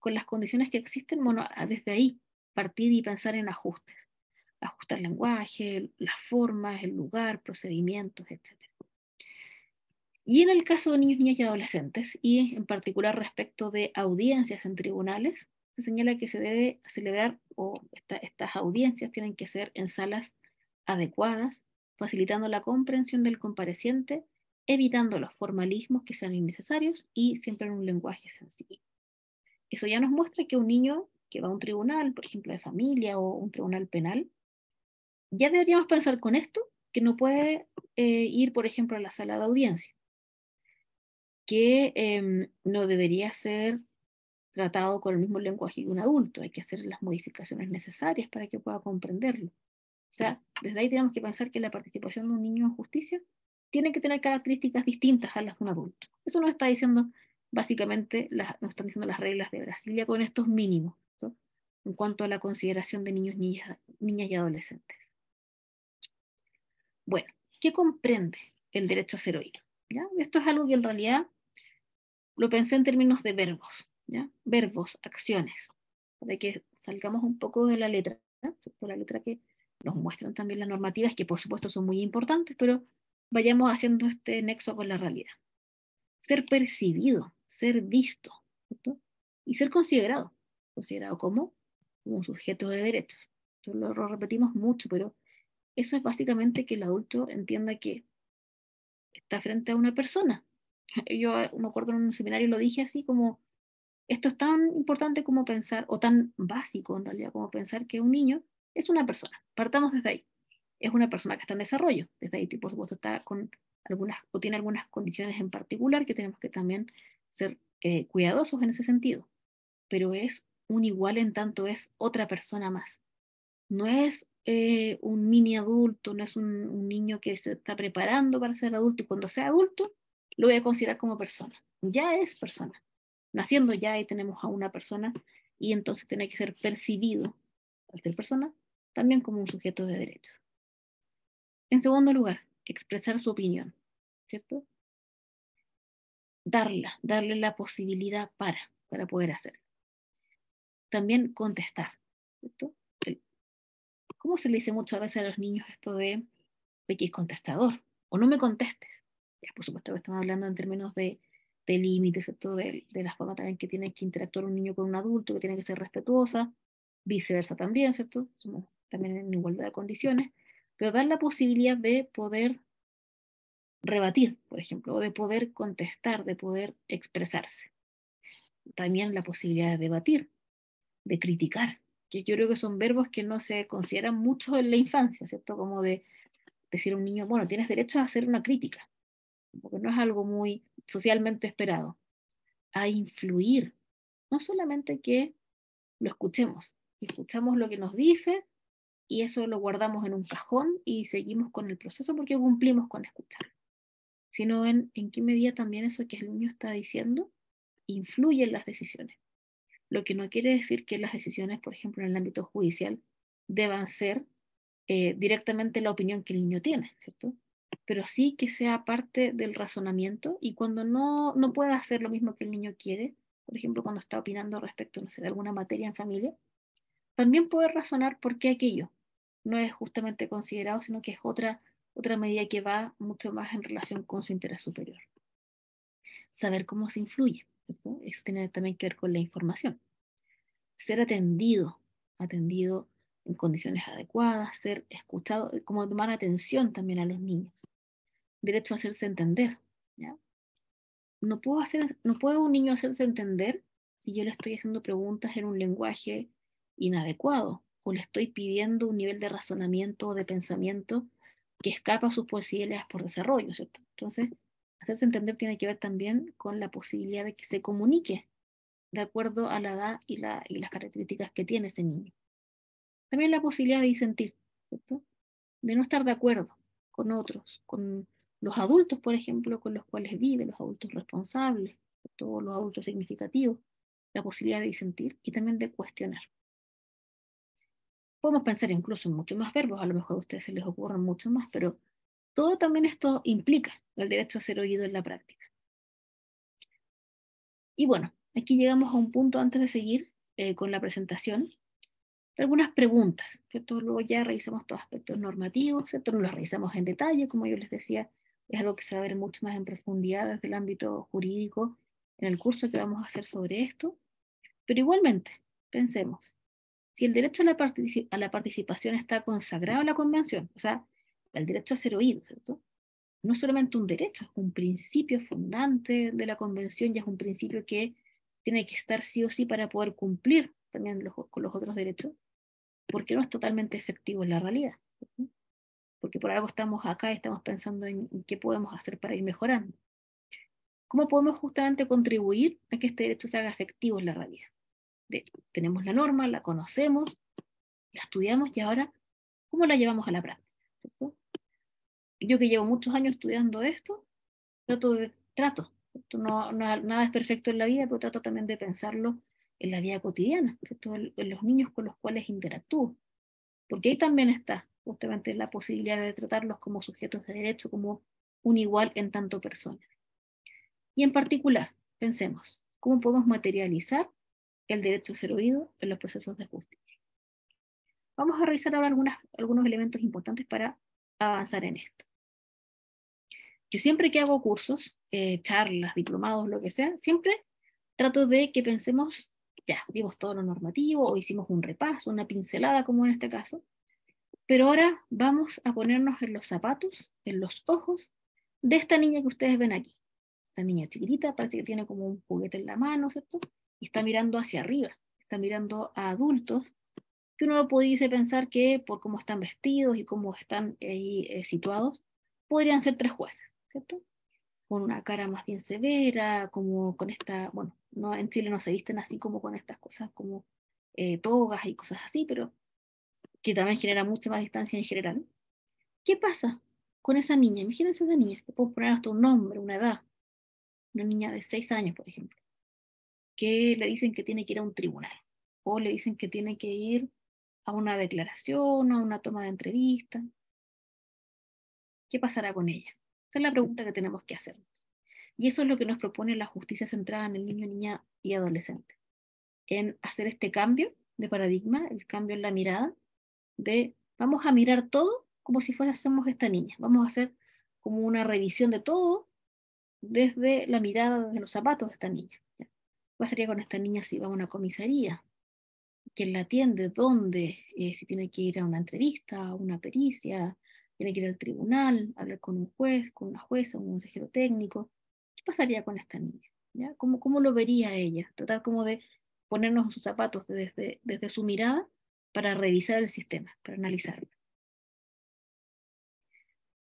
Speaker 1: con las condiciones que existen, bueno, desde ahí partir y pensar en ajustes. Ajustar lenguaje, las formas, el lugar, procedimientos, etc. Y en el caso de niños, niñas y adolescentes, y en particular respecto de audiencias en tribunales, se señala que se debe celebrar, o estas audiencias tienen que ser en salas adecuadas, facilitando la comprensión del compareciente, evitando los formalismos que sean innecesarios y siempre en un lenguaje sencillo. Eso ya nos muestra que un niño que va a un tribunal, por ejemplo, de familia o un tribunal penal, ya deberíamos pensar con esto que no puede ir, por ejemplo, a la sala de audiencia, que no debería ser tratado con el mismo lenguaje que un adulto, hay que hacer las modificaciones necesarias para que pueda comprenderlo. O sea, desde ahí tenemos que pensar que la participación de un niño en justicia tiene que tener características distintas a las de un adulto. Eso nos está diciendo, básicamente, nos están diciendo las reglas de Brasilia con estos mínimos, ¿no? En cuanto a la consideración de niños, niñas y adolescentes. Bueno, ¿qué comprende el derecho a ser oído? ¿Ya? Esto es algo que en realidad lo pensé en términos de verbos, ¿ya? Verbos, acciones, para que salgamos un poco de la letra, ¿no? De la letra que nos muestran también las normativas, que por supuesto son muy importantes, pero vayamos haciendo este nexo con la realidad. Ser percibido, ser visto, ¿cierto? Y ser considerado como un sujeto de derechos. Esto lo repetimos mucho, pero eso es básicamente que el adulto entienda que está frente a una persona. Yo me acuerdo en un seminario lo dije así como, esto es tan importante como pensar, o tan básico en realidad como pensar que un niño es una persona. Partamos desde ahí. Es una persona que está en desarrollo. Desde ahí, por supuesto, está con algunas, o tiene algunas condiciones en particular que tenemos que también ser cuidadosos en ese sentido. Pero es un igual en tanto es otra persona más. No es un mini adulto, no es un niño que se está preparando para ser adulto y cuando sea adulto lo voy a considerar como persona. Ya es persona. Naciendo ya ahí tenemos a una persona y entonces tiene que ser percibido, al ser persona, también como un sujeto de derecho. En segundo lugar, expresar su opinión, ¿cierto? Darle la posibilidad para poder hacerlo. También contestar, ¿cierto? ¿Cómo se le dice muchas veces a los niños esto de X contestador? O no me contestes. Ya, por supuesto que estamos hablando en términos de límites, ¿cierto? De la forma también que tiene que interactuar un niño con un adulto, que tiene que ser respetuosa, viceversa también, ¿cierto? Somos también en igualdad de condiciones, pero dar la posibilidad de poder rebatir, por ejemplo, o de poder contestar, de poder expresarse. También la posibilidad de debatir, de criticar, que yo creo que son verbos que no se consideran mucho en la infancia, ¿cierto? Como de decir a un niño, bueno, tienes derecho a hacer una crítica, porque no es algo muy socialmente esperado, a influir, no solamente que lo escuchamos lo que nos dice y eso lo guardamos en un cajón y seguimos con el proceso porque cumplimos con escuchar, sino en qué medida también eso que el niño está diciendo influye en las decisiones. Lo que no quiere decir que las decisiones, por ejemplo, en el ámbito judicial, deban ser directamente la opinión que el niño tiene, ¿cierto? Pero sí que sea parte del razonamiento y cuando no pueda hacer lo mismo que el niño quiere, por ejemplo, cuando está opinando respecto, no sé, de alguna materia en familia, también poder razonar por qué aquello no es justamente considerado, sino que es otra medida que va mucho más en relación con su interés superior. Saber cómo se influye, ¿cierto? Eso tiene también que ver con la información. Ser atendido en condiciones adecuadas, ser escuchado, como tomar atención también a los niños. Derecho a hacerse entender, ¿ya? No puede un niño hacerse entender si yo le estoy haciendo preguntas en un lenguaje inadecuado o le estoy pidiendo un nivel de razonamiento o de pensamiento que escapa a sus posibilidades por desarrollo, ¿cierto? Entonces, hacerse entender tiene que ver también con la posibilidad de que se comunique de acuerdo a la edad y las características que tiene ese niño. También la posibilidad de disentir, ¿cierto? De no estar de acuerdo con otros, con los adultos, por ejemplo, con los cuales vive, los adultos responsables, todos los adultos significativos, la posibilidad de disentir y también de cuestionar. Podemos pensar incluso en muchos más verbos, a lo mejor a ustedes se les ocurren muchos más, pero todo también esto implica el derecho a ser oído en la práctica. Y bueno, aquí llegamos a un punto antes de seguir con la presentación, algunas preguntas, ¿cierto? Luego ya revisamos todos aspectos normativos, ¿cierto? No los revisamos en detalle, como yo les decía, es algo que se va a ver mucho más en profundidad desde el ámbito jurídico en el curso que vamos a hacer sobre esto, pero igualmente, pensemos, si el derecho a la participación está consagrado en la Convención, o sea, el derecho a ser oído, ¿cierto? No es solamente un derecho, es un principio fundante de la Convención y es un principio que tiene que estar sí o sí para poder cumplir también con los otros derechos porque no es totalmente efectivo en la realidad. Porque por algo estamos acá y estamos pensando en qué podemos hacer para ir mejorando. ¿Cómo podemos justamente contribuir a que este derecho se haga efectivo en la realidad? Tenemos la norma, la conocemos, la estudiamos y ahora, ¿Cómo la llevamos a la práctica? ¿Cierto? Yo que llevo muchos años estudiando esto, trato. Nada es perfecto en la vida, pero trato también de pensarlo en la vida cotidiana, ¿cierto? En los niños con los cuales interactúo. Porque ahí también está justamente la posibilidad de tratarlos como sujetos de derecho, como un igual en tanto personas. Y en particular, pensemos, ¿cómo podemos materializar el derecho a ser oído en los procesos de justicia? Vamos a revisar ahora algunos elementos importantes para avanzar en esto. Yo siempre que hago cursos, charlas, diplomados, lo que sea, siempre trato de que pensemos, ya, vimos todo lo normativo, o hicimos un repaso, una pincelada como en este caso, pero ahora vamos a ponernos en los zapatos, en los ojos de esta niña que ustedes ven aquí. Esta niña chiquitita, parece que tiene como un juguete en la mano, ¿cierto? Y está mirando hacia arriba, está mirando a adultos, que uno pudiese pensar que por cómo están vestidos y cómo están ahí situados, podrían ser tres jueces, ¿cierto? Con una cara más bien severa, como con esta, bueno, no, en Chile no se visten así como con estas cosas como togas y cosas así, pero que también genera mucha más distancia en general. ¿Qué pasa con esa niña? Imagínense esa niña, le puedo poner hasta un nombre, una edad, una niña de 6 años, por ejemplo, que le dicen que tiene que ir a un tribunal, o le dicen que tiene que ir a una declaración, o a una toma de entrevista. ¿Qué pasará con ella? Esa es la pregunta que tenemos que hacernos. Y eso es lo que nos propone la justicia centrada en el niño, niña y adolescente, en hacer este cambio de paradigma, el cambio en la mirada, de vamos a mirar todo como si fuésemos esta niña, vamos a hacer como una revisión de todo desde la mirada, desde los zapatos de esta niña. ¿Ya? ¿Qué pasaría con esta niña si va a una comisaría? ¿Quién la atiende? ¿Dónde? Si tiene que ir a una entrevista, a una pericia, tiene que ir al tribunal, hablar con un juez, con una jueza, un consejero técnico. ¿Qué pasaría con esta niña? ¿Ya? ¿Cómo lo vería ella? Tratar como de ponernos en sus zapatos desde su mirada para revisar el sistema, para analizarlo.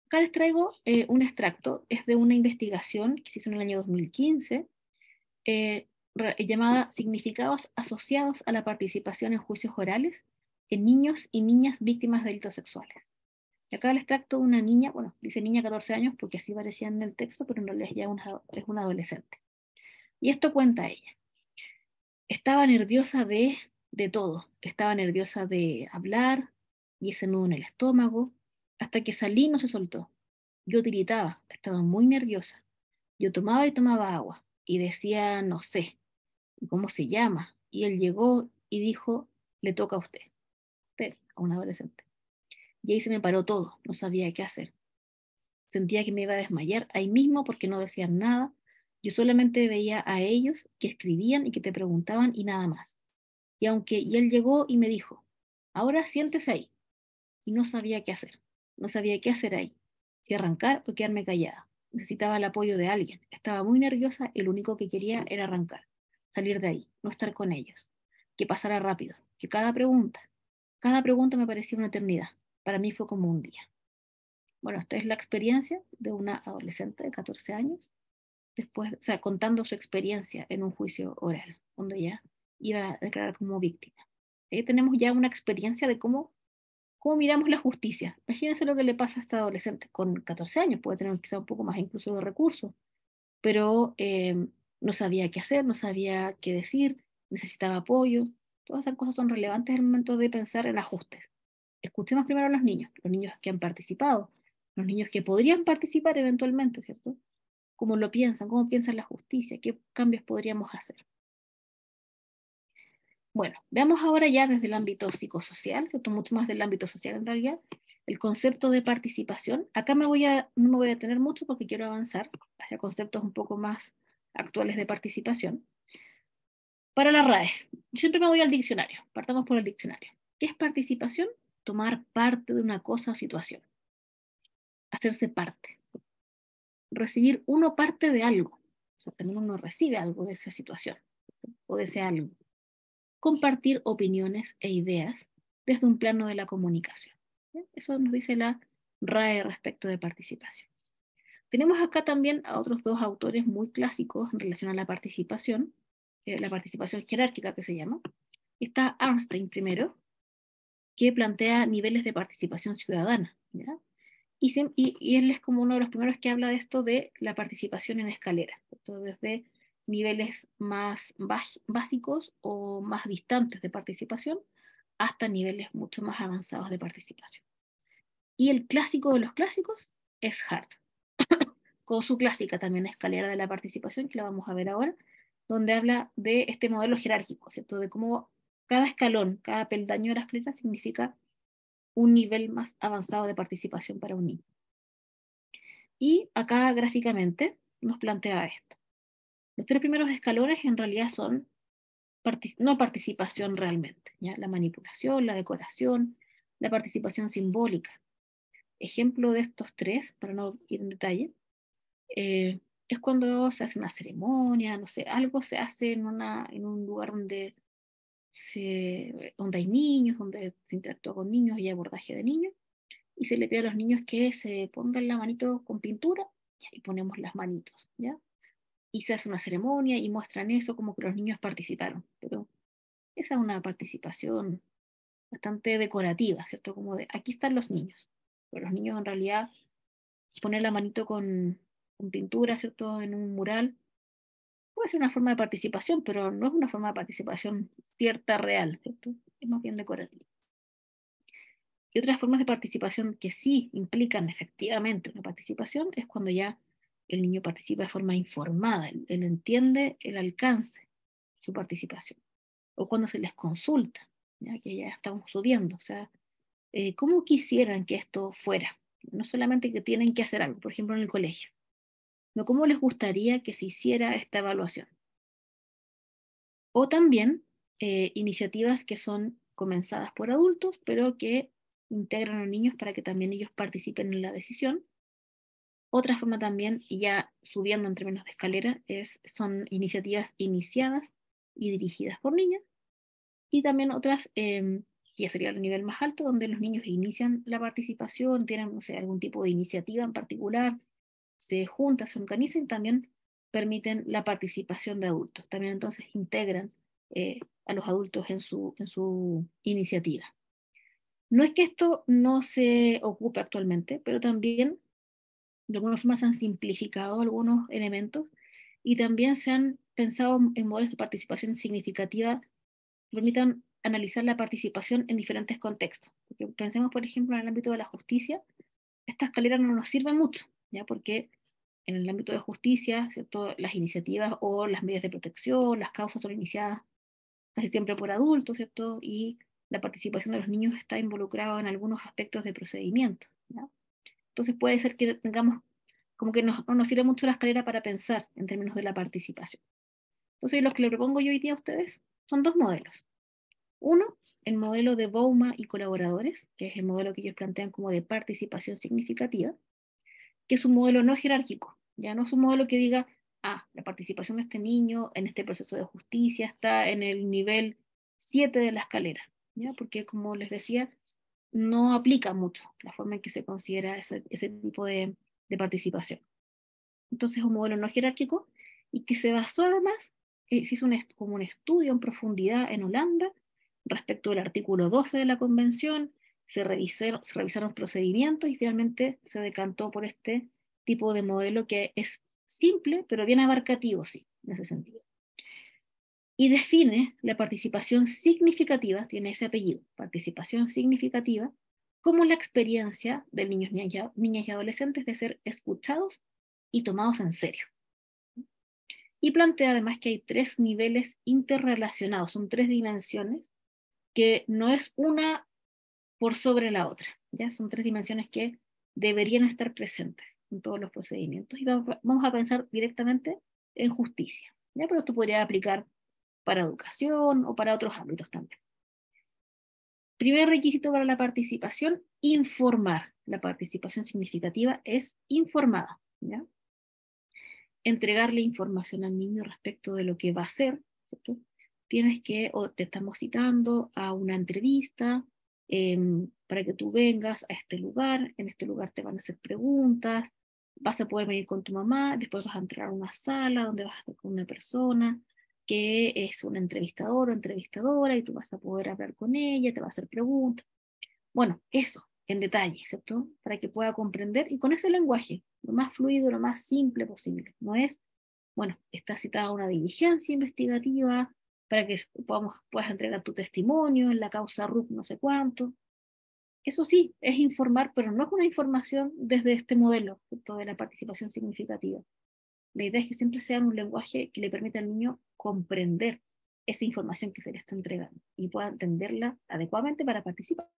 Speaker 1: Acá les traigo un extracto, es de una investigación que se hizo en el año 2015, llamada Significados asociados a la participación en juicios orales en niños y niñas víctimas de delitos sexuales. Y acá el extracto de una niña, bueno, dice niña 14 años porque así parecía en el texto, pero en realidad ya es una adolescente. Y esto cuenta ella. Estaba nerviosa de todo. Estaba nerviosa de hablar y ese nudo en el estómago. Hasta que salí no se soltó. Yo tiritaba, estaba muy nerviosa. Yo tomaba y tomaba agua y decía, no sé, ¿cómo se llama? Y él llegó y dijo, le toca a usted, a un adolescente. Y ahí se me paró todo, no sabía qué hacer. Sentía que me iba a desmayar ahí mismo porque no decían nada. Yo solamente veía a ellos que escribían y que te preguntaban y nada más. Y él llegó y me dijo, ahora siéntese ahí. Y no sabía qué hacer. No sabía qué hacer ahí. Si arrancar o quedarme callada. Necesitaba el apoyo de alguien. Estaba muy nerviosa y lo único que quería era arrancar. Salir de ahí. No estar con ellos. Que pasara rápido. Que cada pregunta me parecía una eternidad. Para mí fue como un día. Bueno, esta es la experiencia de una adolescente de 14 años, después, o sea, contando su experiencia en un juicio oral, donde ella iba a declarar como víctima. Ahí tenemos ya una experiencia de cómo miramos la justicia. Imagínense lo que le pasa a esta adolescente con 14 años, puede tener quizá un poco más incluso de recursos, pero no sabía qué hacer, no sabía qué decir, necesitaba apoyo. Todas esas cosas son relevantes en el momento de pensar en ajustes. Escuchemos primero a los niños que han participado, los niños que podrían participar eventualmente, ¿cierto? ¿Cómo lo piensan? ¿Cómo piensan la justicia? ¿Qué cambios podríamos hacer? Bueno, veamos ahora ya desde el ámbito psicosocial, ¿cierto? Mucho más del ámbito social en realidad, el concepto de participación. Acá no me voy a detener mucho porque quiero avanzar hacia conceptos un poco más actuales de participación. Para la RAE, yo siempre me voy al diccionario, partamos por el diccionario. ¿Qué es participación? Tomar parte de una cosa o situación, hacerse parte, recibir uno parte de algo, o sea, también uno recibe algo de esa situación o de ese algo. Compartir opiniones e ideas desde un plano de la comunicación. ¿Bien? Eso nos dice la RAE respecto de participación. Tenemos acá también a otros dos autores muy clásicos en relación a la participación jerárquica que se llama. Está Arnstein primero, que plantea niveles de participación ciudadana, ¿ya? Y él es como uno de los primeros que habla de esto de la participación en escalera, ¿cierto? Desde niveles más básicos o más distantes de participación hasta niveles mucho más avanzados de participación. Y el clásico de los clásicos es Hart, con su clásica también escalera de la participación, que la vamos a ver ahora, donde habla de este modelo jerárquico, ¿cierto? De cómo cada escalón, cada peldaño de la escalera significa un nivel más avanzado de participación para un niño. Y acá gráficamente nos plantea esto. Los tres primeros escalones en realidad son no participación realmente, ¿ya? La manipulación, la decoración, la participación simbólica. Ejemplo de estos tres, para no ir en detalle, es cuando se hace una ceremonia, no sé, algo se hace en un lugar donde hay niños, donde se interactúa con niños y hay abordaje de niños, y se le pide a los niños que se pongan la manito con pintura, y ponemos las manitos, ¿ya? Y se hace una ceremonia y muestran eso como que los niños participaron, pero esa es una participación bastante decorativa, ¿cierto? Como de, aquí están los niños, pero los niños en realidad poner la manito con pintura, ¿cierto? En un mural, puede ser una forma de participación, pero no es una forma de participación cierta, real, ¿cierto? Es más bien decorativa. Y otras formas de participación que sí implican efectivamente una participación es cuando ya el niño participa de forma informada, él entiende el alcance de su participación. O cuando se les consulta, ya que ya estamos subiendo, o sea, ¿cómo quisieran que esto fuera? No solamente que tienen que hacer algo, por ejemplo en el colegio, no cómo les gustaría que se hiciera esta evaluación. O también iniciativas que son comenzadas por adultos, pero que integran a los niños para que también ellos participen en la decisión. Otra forma también, y ya subiendo en términos de escalera, son iniciativas iniciadas y dirigidas por niños. Y también otras, que ya sería el nivel más alto, donde los niños inician la participación, tienen, no sé, algún tipo de iniciativa en particular, se juntan, se organizan, también permiten la participación de adultos. También entonces integran a los adultos en su iniciativa. No es que esto no se ocupe actualmente, pero también de alguna forma se han simplificado algunos elementos y también se han pensado en modelos de participación significativa que permitan analizar la participación en diferentes contextos. Porque pensemos, por ejemplo, en el ámbito de la justicia, esta escalera no nos sirve mucho, ¿ya? Porque en el ámbito de justicia, ¿cierto? Las iniciativas o las medidas de protección, las causas son iniciadas casi siempre por adultos, ¿cierto? Y la participación de los niños está involucrada en algunos aspectos de procedimiento, ¿ya? Entonces puede ser que tengamos, como que no nos sirve mucho la escalera para pensar en términos de la participación. Entonces los que le propongo yo hoy día a ustedes son dos modelos. Uno, el modelo de Bouma y colaboradores, que es el modelo que ellos plantean como de participación significativa, que es un modelo no jerárquico, ya no es un modelo que diga, la participación de este niño en este proceso de justicia está en el nivel 7 de la escalera, ¿ya? Porque como les decía, no aplica mucho la forma en que se considera ese tipo de participación. Entonces es un modelo no jerárquico y que se basó además, se hizo como un estudio en profundidad en Holanda respecto del artículo 12 de la convención, se revisaron procedimientos y finalmente se decantó por este tipo de modelo que es simple, pero bien abarcativo, sí, en ese sentido. Y define la participación significativa, tiene ese apellido, participación significativa, como la experiencia de niños, niñas y adolescentes de ser escuchados y tomados en serio. Y plantea además que hay tres niveles interrelacionados, son tres dimensiones, que no es una por sobre la otra, ¿ya? Son tres dimensiones que deberían estar presentes en todos los procedimientos. Y vamos a pensar directamente en justicia, ¿ya? Pero esto podría aplicar para educación o para otros ámbitos también. Primer requisito para la participación, informar. La participación significativa es informada, ¿ya? Entregarle información al niño respecto de lo que va a hacer, ¿cierto? O te estamos citando a una entrevista para que tú vengas a este lugar, en este lugar te van a hacer preguntas, vas a poder venir con tu mamá, después vas a entrar a una sala donde vas a estar con una persona que es un entrevistador o entrevistadora y tú vas a poder hablar con ella, te va a hacer preguntas. Bueno, eso, en detalle, ¿cierto? Para que pueda comprender y con ese lenguaje, lo más fluido, lo más simple posible. No es, bueno, está citada una diligencia investigativa para que puedas entregar tu testimonio en la causa RUC no sé cuánto. Eso sí, es informar, pero no es una información desde este modelo, ¿cierto? De la participación significativa. La idea es que siempre sea un lenguaje que le permita al niño comprender esa información que se le está entregando y pueda entenderla adecuadamente para participar.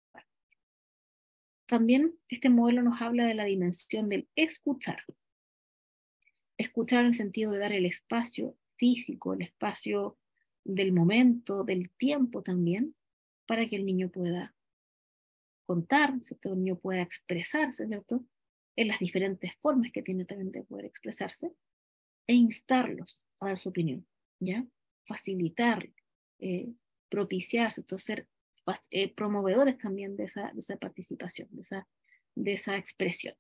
Speaker 1: También este modelo nos habla de la dimensión del escuchar. Escuchar en el sentido de dar el espacio físico, el espacio del momento, del tiempo también, para que el niño pueda contar, ¿cierto? El niño pueda expresarse, ¿cierto? En las diferentes formas que tiene también de poder expresarse, e instarlos a dar su opinión, ¿ya? Facilitar, eh, propiciar, ¿cierto? Ser promovedores también de esa participación, de esa expresión.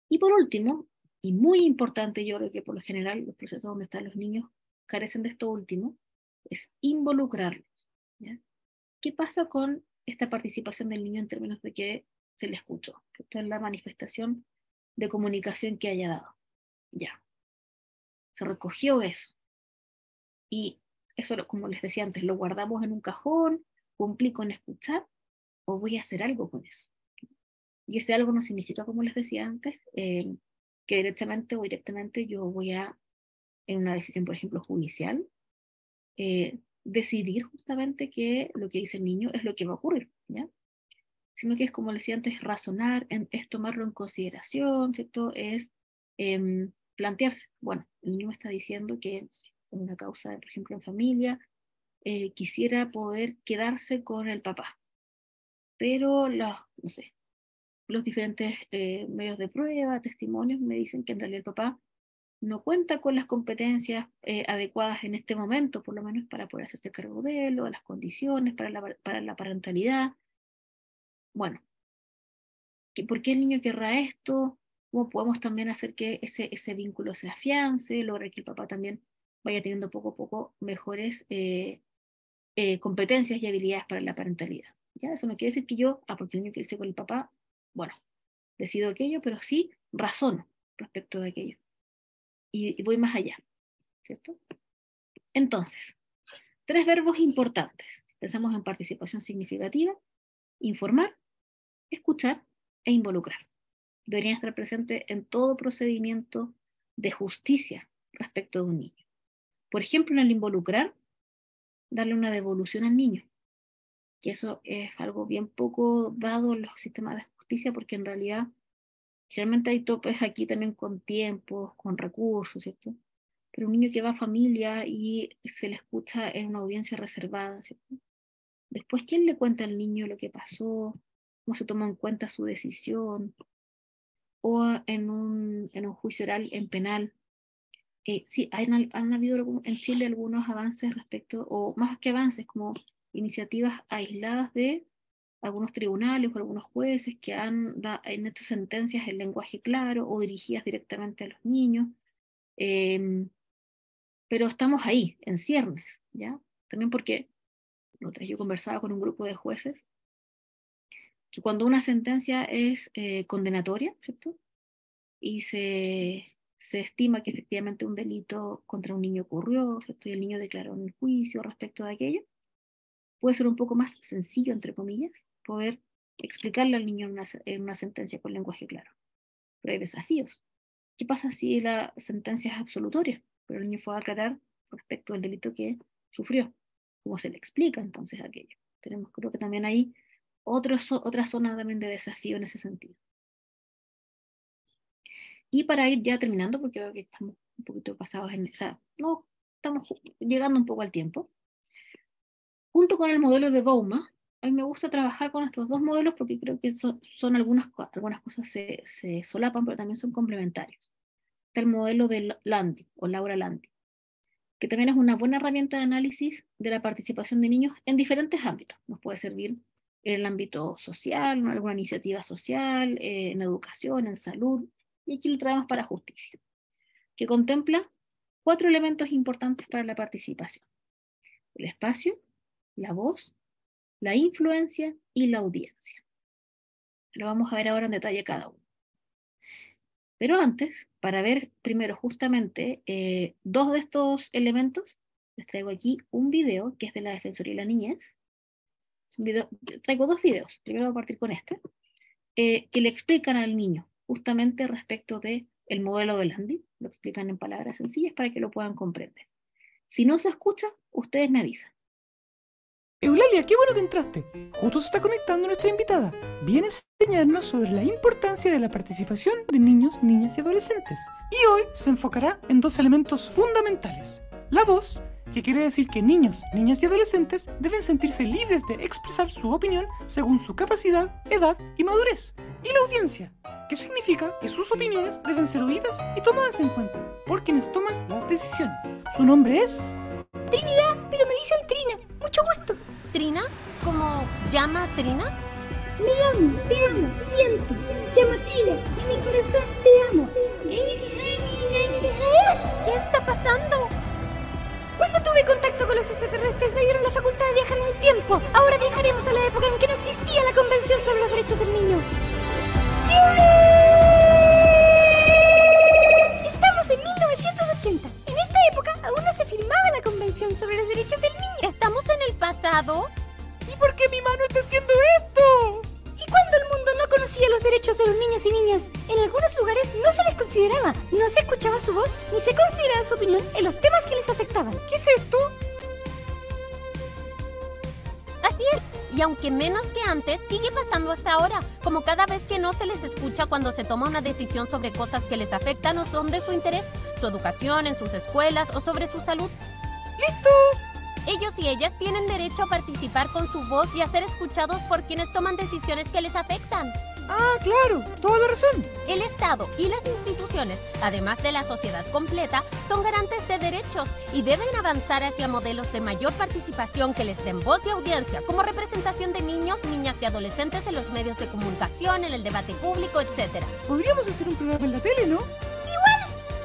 Speaker 1: Y por último, y muy importante, yo creo que por lo general los procesos donde están los niños carecen de esto último, es involucrarlos, ¿ya? ¿Qué pasa con esta participación del niño en términos de que se le escuchó? Esto es la manifestación de comunicación que haya dado. Ya, se recogió eso. Y eso, como les decía antes, lo guardamos en un cajón, cumplí con escuchar, o voy a hacer algo con eso. Y ese algo no significa, como les decía antes, que directamente o directamente yo voy a, en una decisión, por ejemplo, judicial, decidir justamente que lo que dice el niño es lo que va a ocurrir, ¿ya? Sino que es, como les decía antes, razonar, es tomarlo en consideración, ¿cierto? Es plantearse, bueno, el niño me está diciendo que, no sé, una causa, por ejemplo, en familia, quisiera poder quedarse con el papá, pero no sé, los diferentes medios de prueba, testimonios me dicen que en realidad el papá no cuenta con las competencias adecuadas en este momento, por lo menos para poder hacerse cargo de él, o las condiciones para la parentalidad. Bueno, ¿por qué el niño querrá esto? ¿Cómo podemos también hacer que ese vínculo se afiance, lograr que el papá también vaya teniendo poco a poco mejores competencias y habilidades para la parentalidad? ¿Ya? Eso no quiere decir que yo, porque el niño quiere irse con el papá, bueno, decido aquello, pero sí razono respecto de aquello. Y voy más allá, ¿cierto? Entonces, 3 verbos importantes. Si pensamos en participación significativa: informar, escuchar e involucrar. Deberían estar presentes en todo procedimiento de justicia respecto de un niño. Por ejemplo, en el involucrar, darle una devolución al niño, que eso es algo bien poco dado en los sistemas de justicia, porque en realidad generalmente hay topes aquí también con tiempos, con recursos, ¿cierto? Pero un niño que va a familia y se le escucha en una audiencia reservada, ¿cierto? Después, ¿quién le cuenta al niño lo que pasó? ¿Cómo se toma en cuenta su decisión? O en un juicio oral, en penal. Sí, han habido en Chile algunos avances respecto, o más que avances, como iniciativas aisladas de algunos tribunales o algunos jueces que han hecho sentencias en lenguaje claro o dirigidas directamente a los niños. Eh, pero estamos ahí, en ciernes, ¿ya? También porque yo conversaba con un grupo de jueces que cuando una sentencia es condenatoria, ¿cierto? Y se estima que efectivamente un delito contra un niño ocurrió, ¿cierto? Y el niño declaró en el juicio respecto de aquello, puede ser un poco más sencillo, entre comillas, poder explicarle al niño en una sentencia con lenguaje claro. Pero hay desafíos. ¿Qué pasa si la sentencia es absolutoria, pero el niño fue a aclarar respecto del delito que sufrió? ¿Cómo se le explica entonces aquello? Tenemos, creo que también hay otra zona también de desafío en ese sentido. Y para ir ya terminando, porque veo que estamos un poquito pasados o sea, no, estamos llegando un poco al tiempo. Junto con el modelo de Bouma, a mí me gusta trabajar con estos 2 modelos porque creo que son algunas cosas se solapan, pero también son complementarios. Está el modelo de Landi, o Laura Landi, que también es una buena herramienta de análisis de la participación de niños en diferentes ámbitos. Nos puede servir en el ámbito social, en alguna iniciativa social, en educación, en salud, y aquí lo traemos para justicia, que contempla 4 elementos importantes para la participación: el espacio, la voz, la influencia y la audiencia. Lo vamos a ver ahora en detalle cada uno. Pero antes, para ver primero justamente dos de estos elementos, les traigo aquí un video que es de la Defensoría de la Niñez. Es un video, traigo dos videos. Primero voy a partir con este, que le explican al niño justamente respecto del modelo de Landi. Lo explican en palabras sencillas para que lo puedan comprender. Si no se escucha, ustedes me avisan.
Speaker 3: Eulalia, qué bueno que entraste. Justo se está conectando nuestra invitada. Viene a enseñarnos sobre la importancia de la participación de niños, niñas y adolescentes. Y hoy se enfocará en dos elementos fundamentales. La voz, que quiere decir que niños, niñas y adolescentes deben sentirse libres de expresar su opinión según su capacidad, edad y madurez. Y la audiencia, que significa que sus opiniones deben ser oídas y tomadas en cuenta por quienes toman las decisiones. Su nombre es...
Speaker 4: Trinidad, pero me dicen Trina. Mucho gusto.
Speaker 5: ¿Trina? ¿Cómo llama Trina?
Speaker 4: Me amo, te amo, siento. Llama Trina, en mi corazón te amo.
Speaker 5: ¿Qué está pasando?
Speaker 4: Cuando tuve contacto con los extraterrestres me dieron la facultad de viajar en el tiempo. Ahora viajaremos a la época en que no existía la Convención sobre los Derechos del Niño. Estamos en 1980. En esta época aún no se firmaba la Convención sobre los Derechos del Niño.
Speaker 5: ¿Estamos en el pasado?
Speaker 3: ¿Y por qué mi mano está haciendo esto?
Speaker 4: Y cuando el mundo no conocía los derechos de los niños y niñas, en algunos lugares no se les consideraba, no se escuchaba su voz, ni se consideraba su opinión en los temas que les afectaban.
Speaker 3: ¿Qué es esto?
Speaker 5: Así es, y aunque menos que antes, sigue pasando hasta ahora, como cada vez que no se les escucha cuando se toma una decisión sobre cosas que les afectan o son de su interés, su educación, en sus escuelas o sobre su salud.
Speaker 3: ¡Listo!
Speaker 5: Ellos y ellas tienen derecho a participar con su voz y a ser escuchados por quienes toman decisiones que les afectan.
Speaker 3: Ah, claro, toda la razón.
Speaker 5: El Estado y las instituciones, además de la sociedad completa, son garantes de derechos y deben avanzar hacia modelos de mayor participación que les den voz y audiencia, como representación de niños, niñas y adolescentes en los medios de comunicación, en el debate público, etc.
Speaker 3: Podríamos hacer un programa en la tele, ¿no?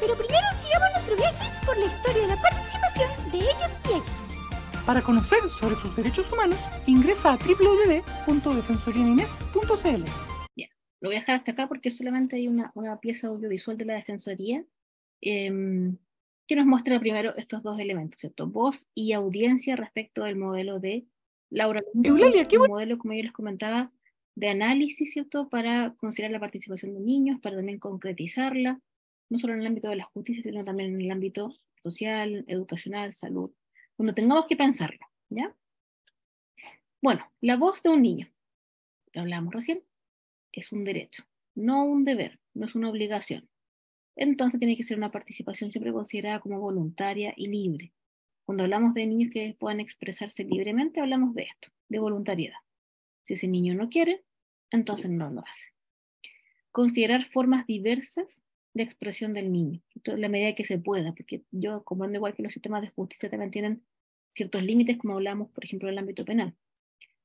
Speaker 4: Pero primero sigamos nuestro viaje por la historia de la participación de ellos y ellas.
Speaker 3: Para conocer sobre sus derechos humanos, ingresa a www.defensorianinez.cl.
Speaker 1: Bien, lo voy a dejar hasta acá porque solamente hay una pieza audiovisual de la Defensoría que nos muestra primero estos dos elementos, ¿cierto? Voz y audiencia respecto del modelo de Laura Lund.
Speaker 3: Eulalia, qué
Speaker 1: un
Speaker 3: bueno.
Speaker 1: modelo, como yo les comentaba, de análisis, ¿cierto? Para considerar la participación de niños, para también concretizarla, no solo en el ámbito de la justicia, sino también en el ámbito social, educacional, salud, cuando tengamos que pensarlo, ¿ya? Bueno, la voz de un niño, que hablamos recién, es un derecho, no un deber, no es una obligación. Entonces tiene que ser una participación siempre considerada como voluntaria y libre. Cuando hablamos de niños que puedan expresarse libremente, hablamos de esto, de voluntariedad. Si ese niño no quiere, entonces no lo hace. Considerar formas diversas de expresión del niño, en la medida que se pueda, porque yo comprendo igual que los sistemas de justicia también tienen ciertos límites, como hablamos, por ejemplo, en el ámbito penal,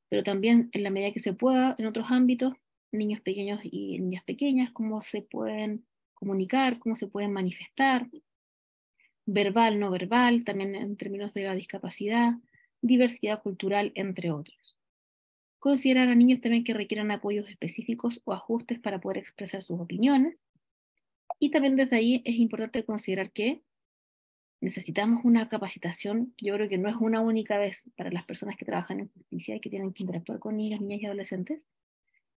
Speaker 1: pero también en la medida que se pueda, en otros ámbitos, niños pequeños y niñas pequeñas, cómo se pueden comunicar, cómo se pueden manifestar, verbal, no verbal, también en términos de la discapacidad, diversidad cultural, entre otros. Considerar a niños también que requieran apoyos específicos o ajustes para poder expresar sus opiniones. Y también desde ahí es importante considerar que necesitamos una capacitación, que yo creo que no es una única vez para las personas que trabajan en justicia y que tienen que interactuar con niños, niñas y adolescentes,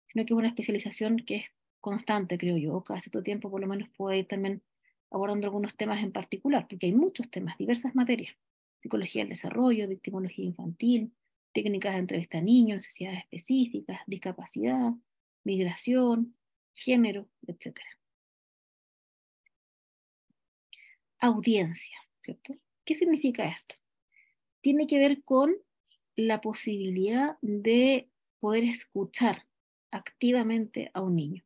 Speaker 1: sino que es una especialización que es constante, creo yo, o cada cierto tiempo por lo menos puede ir también abordando algunos temas en particular, porque hay muchos temas, diversas materias, psicología del desarrollo, victimología infantil, técnicas de entrevista a niños, necesidades específicas, discapacidad, migración, género, etc. Audiencia, ¿cierto? ¿Qué significa esto? Tiene que ver con la posibilidad de poder escuchar activamente a un niño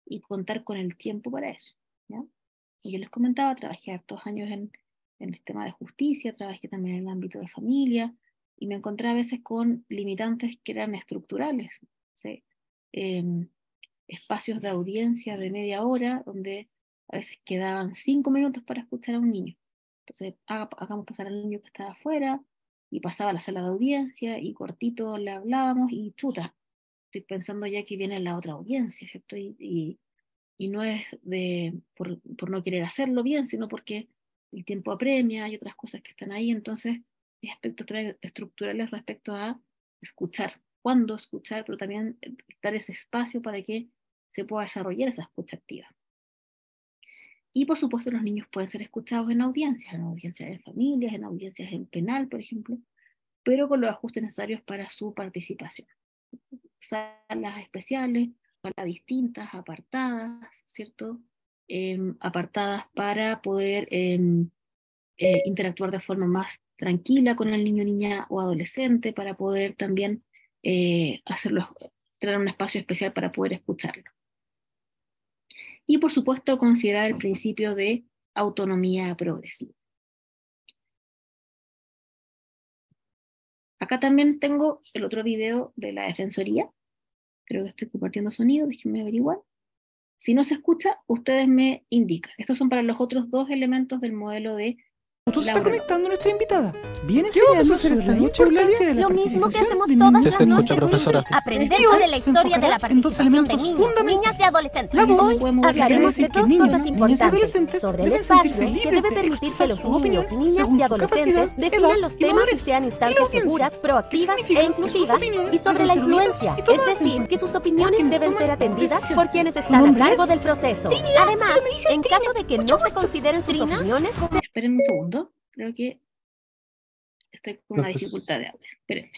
Speaker 1: y contar con el tiempo para eso, ¿ya? Y yo les comentaba, trabajé hartos años en el sistema de justicia, trabajé también en el ámbito de familia, y me encontré a veces con limitantes que eran estructurales, ¿sí? Espacios de audiencia de media hora, donde a veces quedaban 5 minutos para escuchar a un niño. Entonces, hagamos pasar al niño que estaba afuera, y pasaba a la sala de audiencia y cortito le hablábamos y chuta, estoy pensando ya que viene la otra audiencia, ¿cierto? Y no es por no querer hacerlo bien, sino porque el tiempo apremia, hay otras cosas que están ahí, entonces hay aspectos estructurales respecto a escuchar, cuándo escuchar, pero también dar ese espacio para que se pueda desarrollar esa escucha activa. Y por supuesto los niños pueden ser escuchados en audiencias de familias, en audiencias en penal, por ejemplo, pero con los ajustes necesarios para su participación. Salas especiales, salas distintas, apartadas, ¿cierto? Apartadas para poder interactuar de forma más tranquila con el niño, niña o adolescente, para poder también tener un espacio especial para poder escucharlo. Y por supuesto considerar el principio de autonomía progresiva. Acá también tengo el otro video de la Defensoría. Creo que estoy compartiendo sonido, déjenme averiguar. Si no se escucha, ustedes me indican. Estos son para los otros dos elementos del modelo de
Speaker 3: Justo se está conectando nuestra invitada. ¿Viene
Speaker 6: ¿Qué vamos a hacer esta noche, Eulalia?
Speaker 5: Lo mismo que hacemos todas las noches,
Speaker 2: profesora.
Speaker 5: aprender sobre la historia de la participación de niños, niñas y adolescentes. Hoy hablaremos de dos cosas importantes sobre el espacio que debe permitir que los niños, niñas y adolescentes definan los temas y sean instancias seguras, proactivas e inclusivas, y sobre la influencia, es decir, que sus opiniones deben ser atendidas por quienes están a cargo del proceso. Además, en caso de que no se consideren sus opiniones...
Speaker 1: Esperen un segundo, creo que estoy con una dificultad de audio. Espérenme.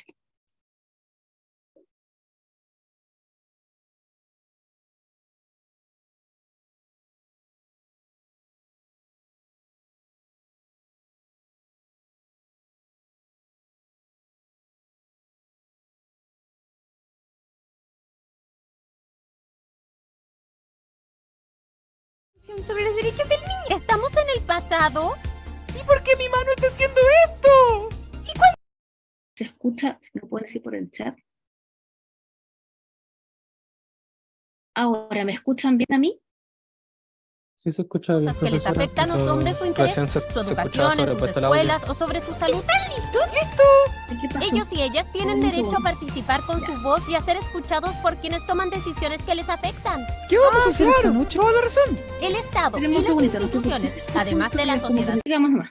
Speaker 4: Sobre los derechos del niño.
Speaker 5: ¿Estamos en el pasado?
Speaker 3: ¿Y por qué mi mano está haciendo esto?
Speaker 1: ¿Se escucha? ¿Se lo pueden decir por el chat? Ahora, ¿me escuchan bien a mí?
Speaker 2: Sí se escucha bien,
Speaker 5: Cosas que les
Speaker 2: profesora,
Speaker 5: afectan o
Speaker 2: pero
Speaker 5: son de su interés,
Speaker 2: recién
Speaker 5: su
Speaker 2: escuchaba
Speaker 5: educación, en sus
Speaker 2: sobrepuesto el audio.
Speaker 5: escuelas o sobre su salud.
Speaker 4: ¿Están listos?
Speaker 1: ¿Qué pasó?
Speaker 5: Ellos y ellas tienen
Speaker 1: Un
Speaker 5: derecho a
Speaker 1: segundo.
Speaker 5: participar con su voz y a ser escuchados por quienes toman decisiones que les afectan.
Speaker 3: ¿Qué vamos a hacer esta noche? Toda la razón.
Speaker 5: El Estado y
Speaker 1: Espérenme un
Speaker 5: las
Speaker 1: segundito, no sé por qué
Speaker 5: instituciones,
Speaker 1: se escucha
Speaker 5: además de la
Speaker 1: como
Speaker 5: sociedad.
Speaker 1: sigamos nomás.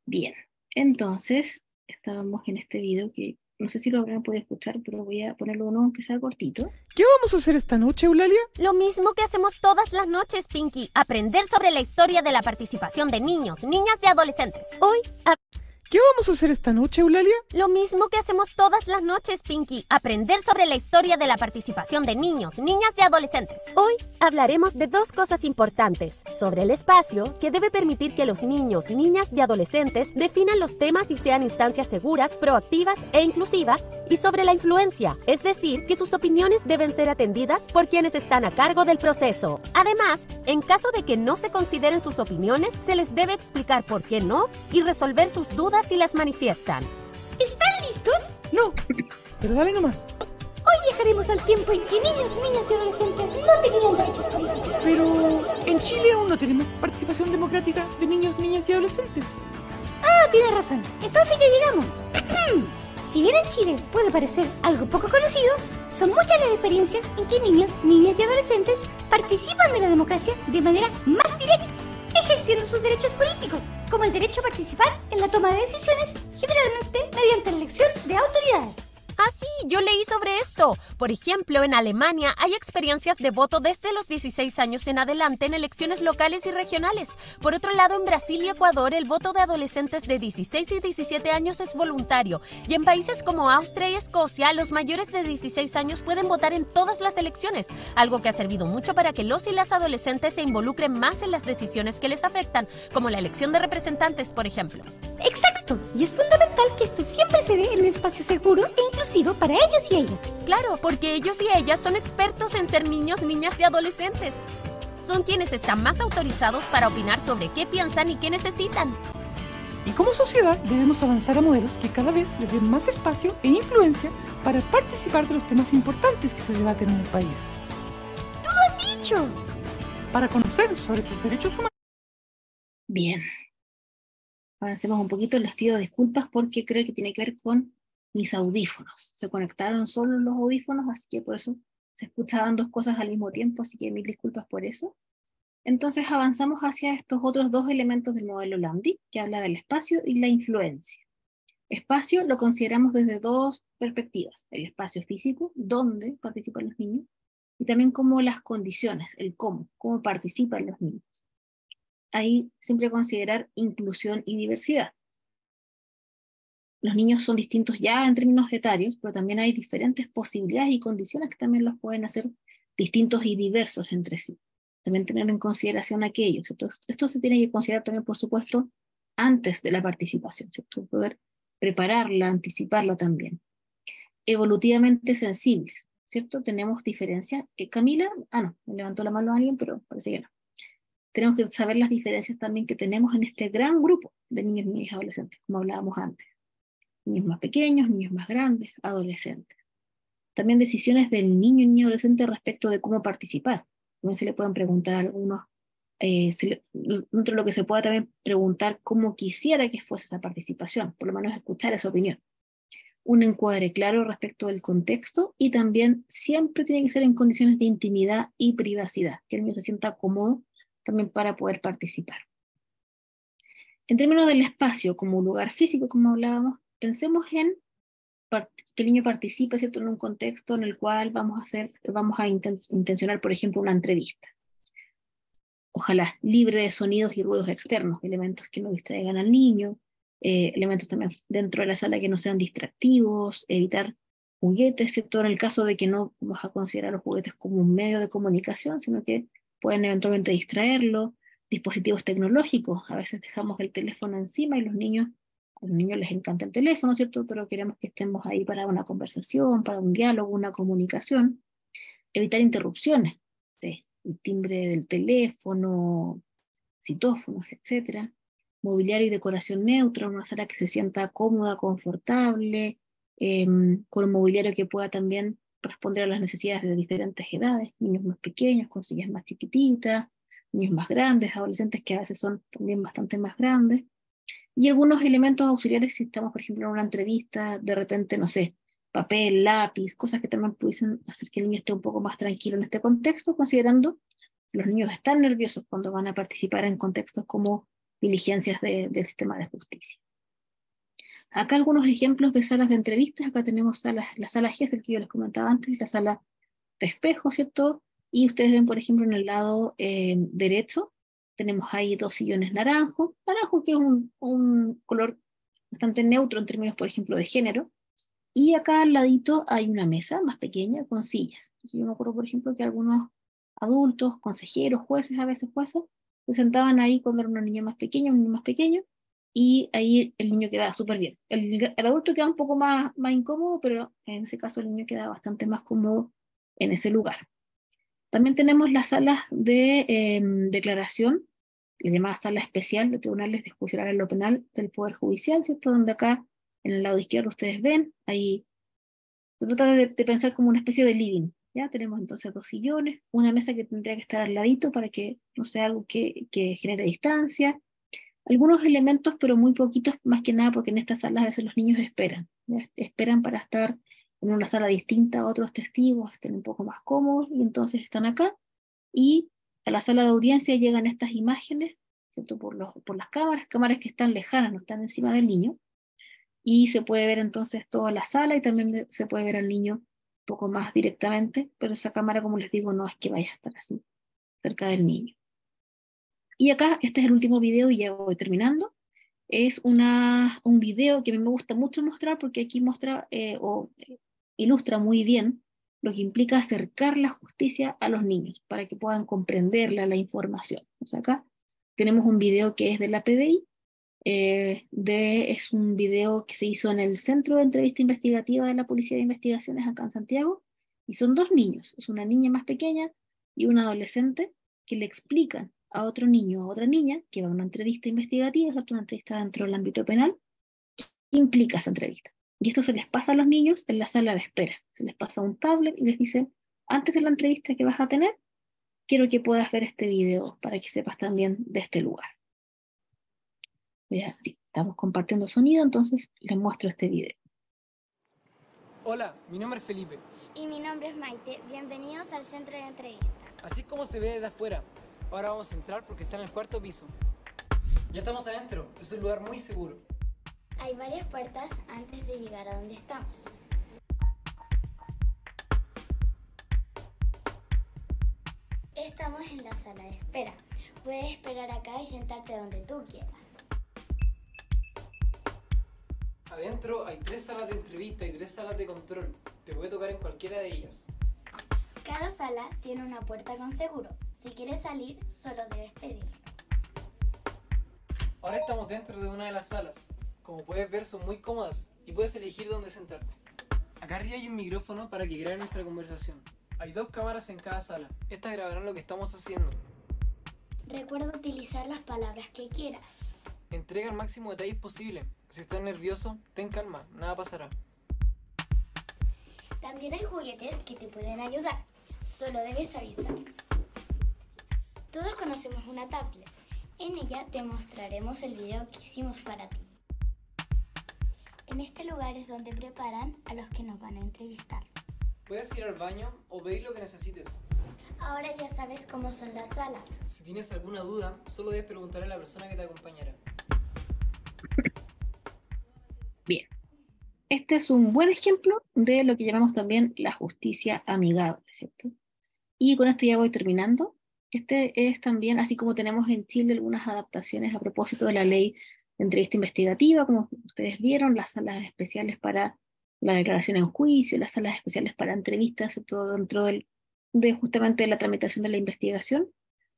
Speaker 1: Bien, entonces estábamos en este video que no sé si lo habrán podido escuchar, pero voy a ponerlo de nuevo aunque sea cortito.
Speaker 3: ¿Qué vamos a hacer esta noche, Eulalia?
Speaker 5: Lo mismo que hacemos todas las noches, Pinky, aprender sobre la historia de la participación de niños, niñas y adolescentes. Hoy,
Speaker 3: ¿Qué vamos a hacer esta noche, Eulalia?
Speaker 5: lo mismo que hacemos todas las noches, Pinky, aprender sobre la historia de la participación de niños, niñas y adolescentes. Hoy hablaremos de dos cosas importantes, sobre el espacio, que debe permitir que los niños, niñas y adolescentes definan los temas y sean instancias seguras, proactivas e inclusivas, y sobre la influencia, es decir, que sus opiniones deben ser atendidas por quienes están a cargo del proceso. Además, en caso de que no se consideren sus opiniones, se les debe explicar por qué no y resolver sus dudas si las manifiestan.
Speaker 4: ¿Están listos?
Speaker 3: No, pero dale nomás.
Speaker 4: Hoy viajaremos al tiempo en que niños, niñas y adolescentes no tenían derechos políticos.
Speaker 3: Pero en Chile aún no tenemos participación democrática de niños, niñas y adolescentes.
Speaker 4: Ah, tienes razón. Entonces ya llegamos. Si bien en Chile puede parecer algo poco conocido, son muchas las experiencias en que niños, niñas y adolescentes participan de la democracia de manera más directa, ejerciendo sus derechos políticos, como el derecho a participar en la toma de decisiones, generalmente mediante la elección de autoridades.
Speaker 5: Ah, sí, yo leí sobre esto. Por ejemplo, en Alemania hay experiencias de voto desde los 16 años en adelante en elecciones locales y regionales. Por otro lado, en Brasil y Ecuador, el voto de adolescentes de 16 y 17 años es voluntario. Y en países como Austria y Escocia, los mayores de 16 años pueden votar en todas las elecciones, algo que ha servido mucho para que los y las adolescentes se involucren más en las decisiones que les afectan, como la elección de representantes, por ejemplo.
Speaker 4: Exacto, y es fundamental que esto siempre se dé en un espacio seguro e inclusivo para ellos y ellas.
Speaker 5: Claro, porque ellos y ellas son expertos en ser niños, niñas y adolescentes. Son quienes están más autorizados para opinar sobre qué piensan y qué necesitan.
Speaker 3: Y como sociedad debemos avanzar a modelos que cada vez les den más espacio e influencia para participar de los temas importantes que se debaten en el país.
Speaker 4: ¡Dicho!
Speaker 3: Para conocer sobre sus derechos humanos.
Speaker 1: Bien. avancemos un poquito, les pido disculpas porque creo que tiene que ver con mis audífonos. Se conectaron solo los audífonos, así que por eso se escuchaban dos cosas al mismo tiempo, así que mil disculpas por eso. Entonces avanzamos hacia estos otros dos elementos del modelo Lambda, que habla del espacio y la influencia. Espacio lo consideramos desde dos perspectivas: el espacio físico, donde participan los niños, y también como las condiciones, el cómo participan los niños. Ahí siempre considerar inclusión y diversidad. Los niños son distintos ya en términos etarios, pero también hay diferentes posibilidades y condiciones que también los pueden hacer distintos y diversos entre sí. También tener en consideración aquello. Esto se tiene que considerar también, por supuesto, antes de la participación, ¿cierto? Poder prepararla, anticiparla también. Evolutivamente sensibles, ¿cierto? Tenemos diferencias. Camila, no, me levantó la mano alguien, pero parece que no. Tenemos que saber las diferencias también que tenemos en este gran grupo de niños, niñas y adolescentes, como hablábamos antes. Niños más pequeños, niños más grandes, adolescentes. También decisiones del niño y niña adolescente respecto de cómo participar. También se le pueden preguntar a algunos, dentro de lo que se pueda también preguntar cómo quisiera que fuese esa participación, por lo menos escuchar esa opinión. Un encuadre claro respecto del contexto, y también siempre tiene que ser en condiciones de intimidad y privacidad, que el niño se sienta cómodo también para poder participar. En términos del espacio como un lugar físico, como hablábamos, pensemos en que el niño participe, ¿cierto?, en un contexto en el cual vamos a intencionar, por ejemplo, una entrevista. Ojalá libre de sonidos y ruidos externos, elementos que no distraigan al niño, elementos también dentro de la sala que no sean distractivos, evitar juguetes, ¿cierto?, en el caso de que no vamos a considerar los juguetes como un medio de comunicación, sino que pueden eventualmente distraerlo. Dispositivos tecnológicos, a veces dejamos el teléfono encima y a los niños les encanta el teléfono, ¿cierto?, pero queremos que estemos ahí para una conversación, para un diálogo, una comunicación. Evitar interrupciones, ¿sí?, el timbre del teléfono, citófonos, etc. Mobiliario y decoración neutra, una sala que se sienta cómoda, confortable, con un mobiliario que pueda también responder a las necesidades de diferentes edades, niños más pequeños con sillas más chiquititas, niños más grandes, adolescentes que a veces son también bastante más grandes, y algunos elementos auxiliares si estamos, por ejemplo, en una entrevista, de repente, no sé, papel, lápiz, cosas que también pudiesen hacer que el niño esté un poco más tranquilo en este contexto, considerando que los niños están nerviosos cuando van a participar en contextos como diligencias del sistema de justicia. Acá algunos ejemplos de salas de entrevistas. Acá tenemos la sala Gesell que yo les comentaba antes, la sala de espejo, ¿cierto? Y ustedes ven, por ejemplo, en el lado derecho, tenemos ahí dos sillones naranjo que es un color bastante neutro en términos, por ejemplo, de género. Y acá al ladito hay una mesa más pequeña con sillas. Yo me acuerdo, por ejemplo, que algunos adultos, consejeros, jueces, a veces jueces, se sentaban ahí cuando era una niña más pequeña, un niño más pequeño, y ahí el niño quedaba súper bien. El adulto queda un poco más incómodo, pero en ese caso el niño queda bastante más cómodo en ese lugar. También tenemos las salas de declaración, la llamada sala especial de tribunales de juicio oral en lo penal del Poder Judicial, ¿cierto? Donde acá, en el lado izquierdo, ustedes ven, ahí se trata de pensar como una especie de living, ¿ya? Tenemos entonces dos sillones, una mesa que tendría que estar al ladito para que no sea algo que genere distancia, algunos elementos, pero muy poquitos, más que nada porque en estas salas a veces los niños esperan, ¿ya? Esperan para estar en una sala distinta a otros testigos, estén un poco más cómodos, y entonces están acá, y a la sala de audiencia llegan estas imágenes, ¿cierto?, por las cámaras que están lejanas, no están encima del niño, y se puede ver entonces toda la sala, y también se puede ver al niño un poco más directamente, pero esa cámara, como les digo, no es que vaya a estar así cerca del niño. Y acá, este es el último video y ya voy terminando. Es un video que a mí me gusta mucho mostrar porque aquí muestra ilustra muy bien lo que implica acercar la justicia a los niños para que puedan comprenderla, la información. O sea, acá tenemos un video que es de la PDI, es un video que se hizo en el Centro de Entrevista Investigativa de la Policía de Investigaciones acá en Santiago, y son dos niños, es una niña más pequeña y un adolescente que le explican a otro niño o a otra niña que va a una entrevista investigativa, es una entrevista dentro del ámbito penal, ¿qué implica esa entrevista? Y esto se les pasa a los niños en la sala de espera, se les pasa un tablet y les dice, antes de la entrevista que vas a tener, quiero que puedas ver este video para que sepas también de este lugar. Estamos compartiendo sonido, entonces les muestro este video.
Speaker 7: Hola, mi nombre es Felipe.
Speaker 8: Y mi nombre es Maite. Bienvenidos al centro de entrevista.
Speaker 7: Así como se ve desde afuera. Ahora vamos a entrar porque está en el 4º piso. Ya estamos adentro, es un lugar muy seguro.
Speaker 8: Hay varias puertas antes de llegar a donde estamos. Estamos en la sala de espera. Puedes esperar acá y sentarte donde tú quieras.
Speaker 7: Adentro hay 3 salas de entrevista y 3 salas de control. Te puede tocar en cualquiera de ellas.
Speaker 8: Cada sala tiene una puerta con seguro. Si quieres salir, solo debes pedirlo.
Speaker 7: Ahora estamos dentro de una de las salas. Como puedes ver, son muy cómodas y puedes elegir dónde sentarte. Acá arriba hay un micrófono para que grabe nuestra conversación. Hay 2 cámaras en cada sala. Estas grabarán lo que estamos haciendo.
Speaker 8: Recuerda utilizar las palabras que quieras.
Speaker 7: Entrega el máximo detalles posible. Si estás nervioso, ten calma, nada pasará.
Speaker 8: También hay juguetes que te pueden ayudar. Solo debes avisar. Todos conocemos una tablet. En ella te mostraremos el video que hicimos para ti. En este lugar es donde preparan a los que nos van a entrevistar.
Speaker 7: Puedes ir al baño o pedir lo que necesites.
Speaker 8: Ahora ya sabes cómo son las salas.
Speaker 7: Si tienes alguna duda, solo debes preguntarle a la persona que te acompañará.
Speaker 1: Bien, este es un buen ejemplo de lo que llamamos también la justicia amigable, ¿cierto? Y con esto ya voy terminando. Este es también, así como tenemos en Chile algunas adaptaciones a propósito de la ley de entrevista investigativa, como ustedes vieron, las salas especiales para la declaración en juicio, las salas especiales para entrevistas, sobre todo dentro de justamente la tramitación de la investigación.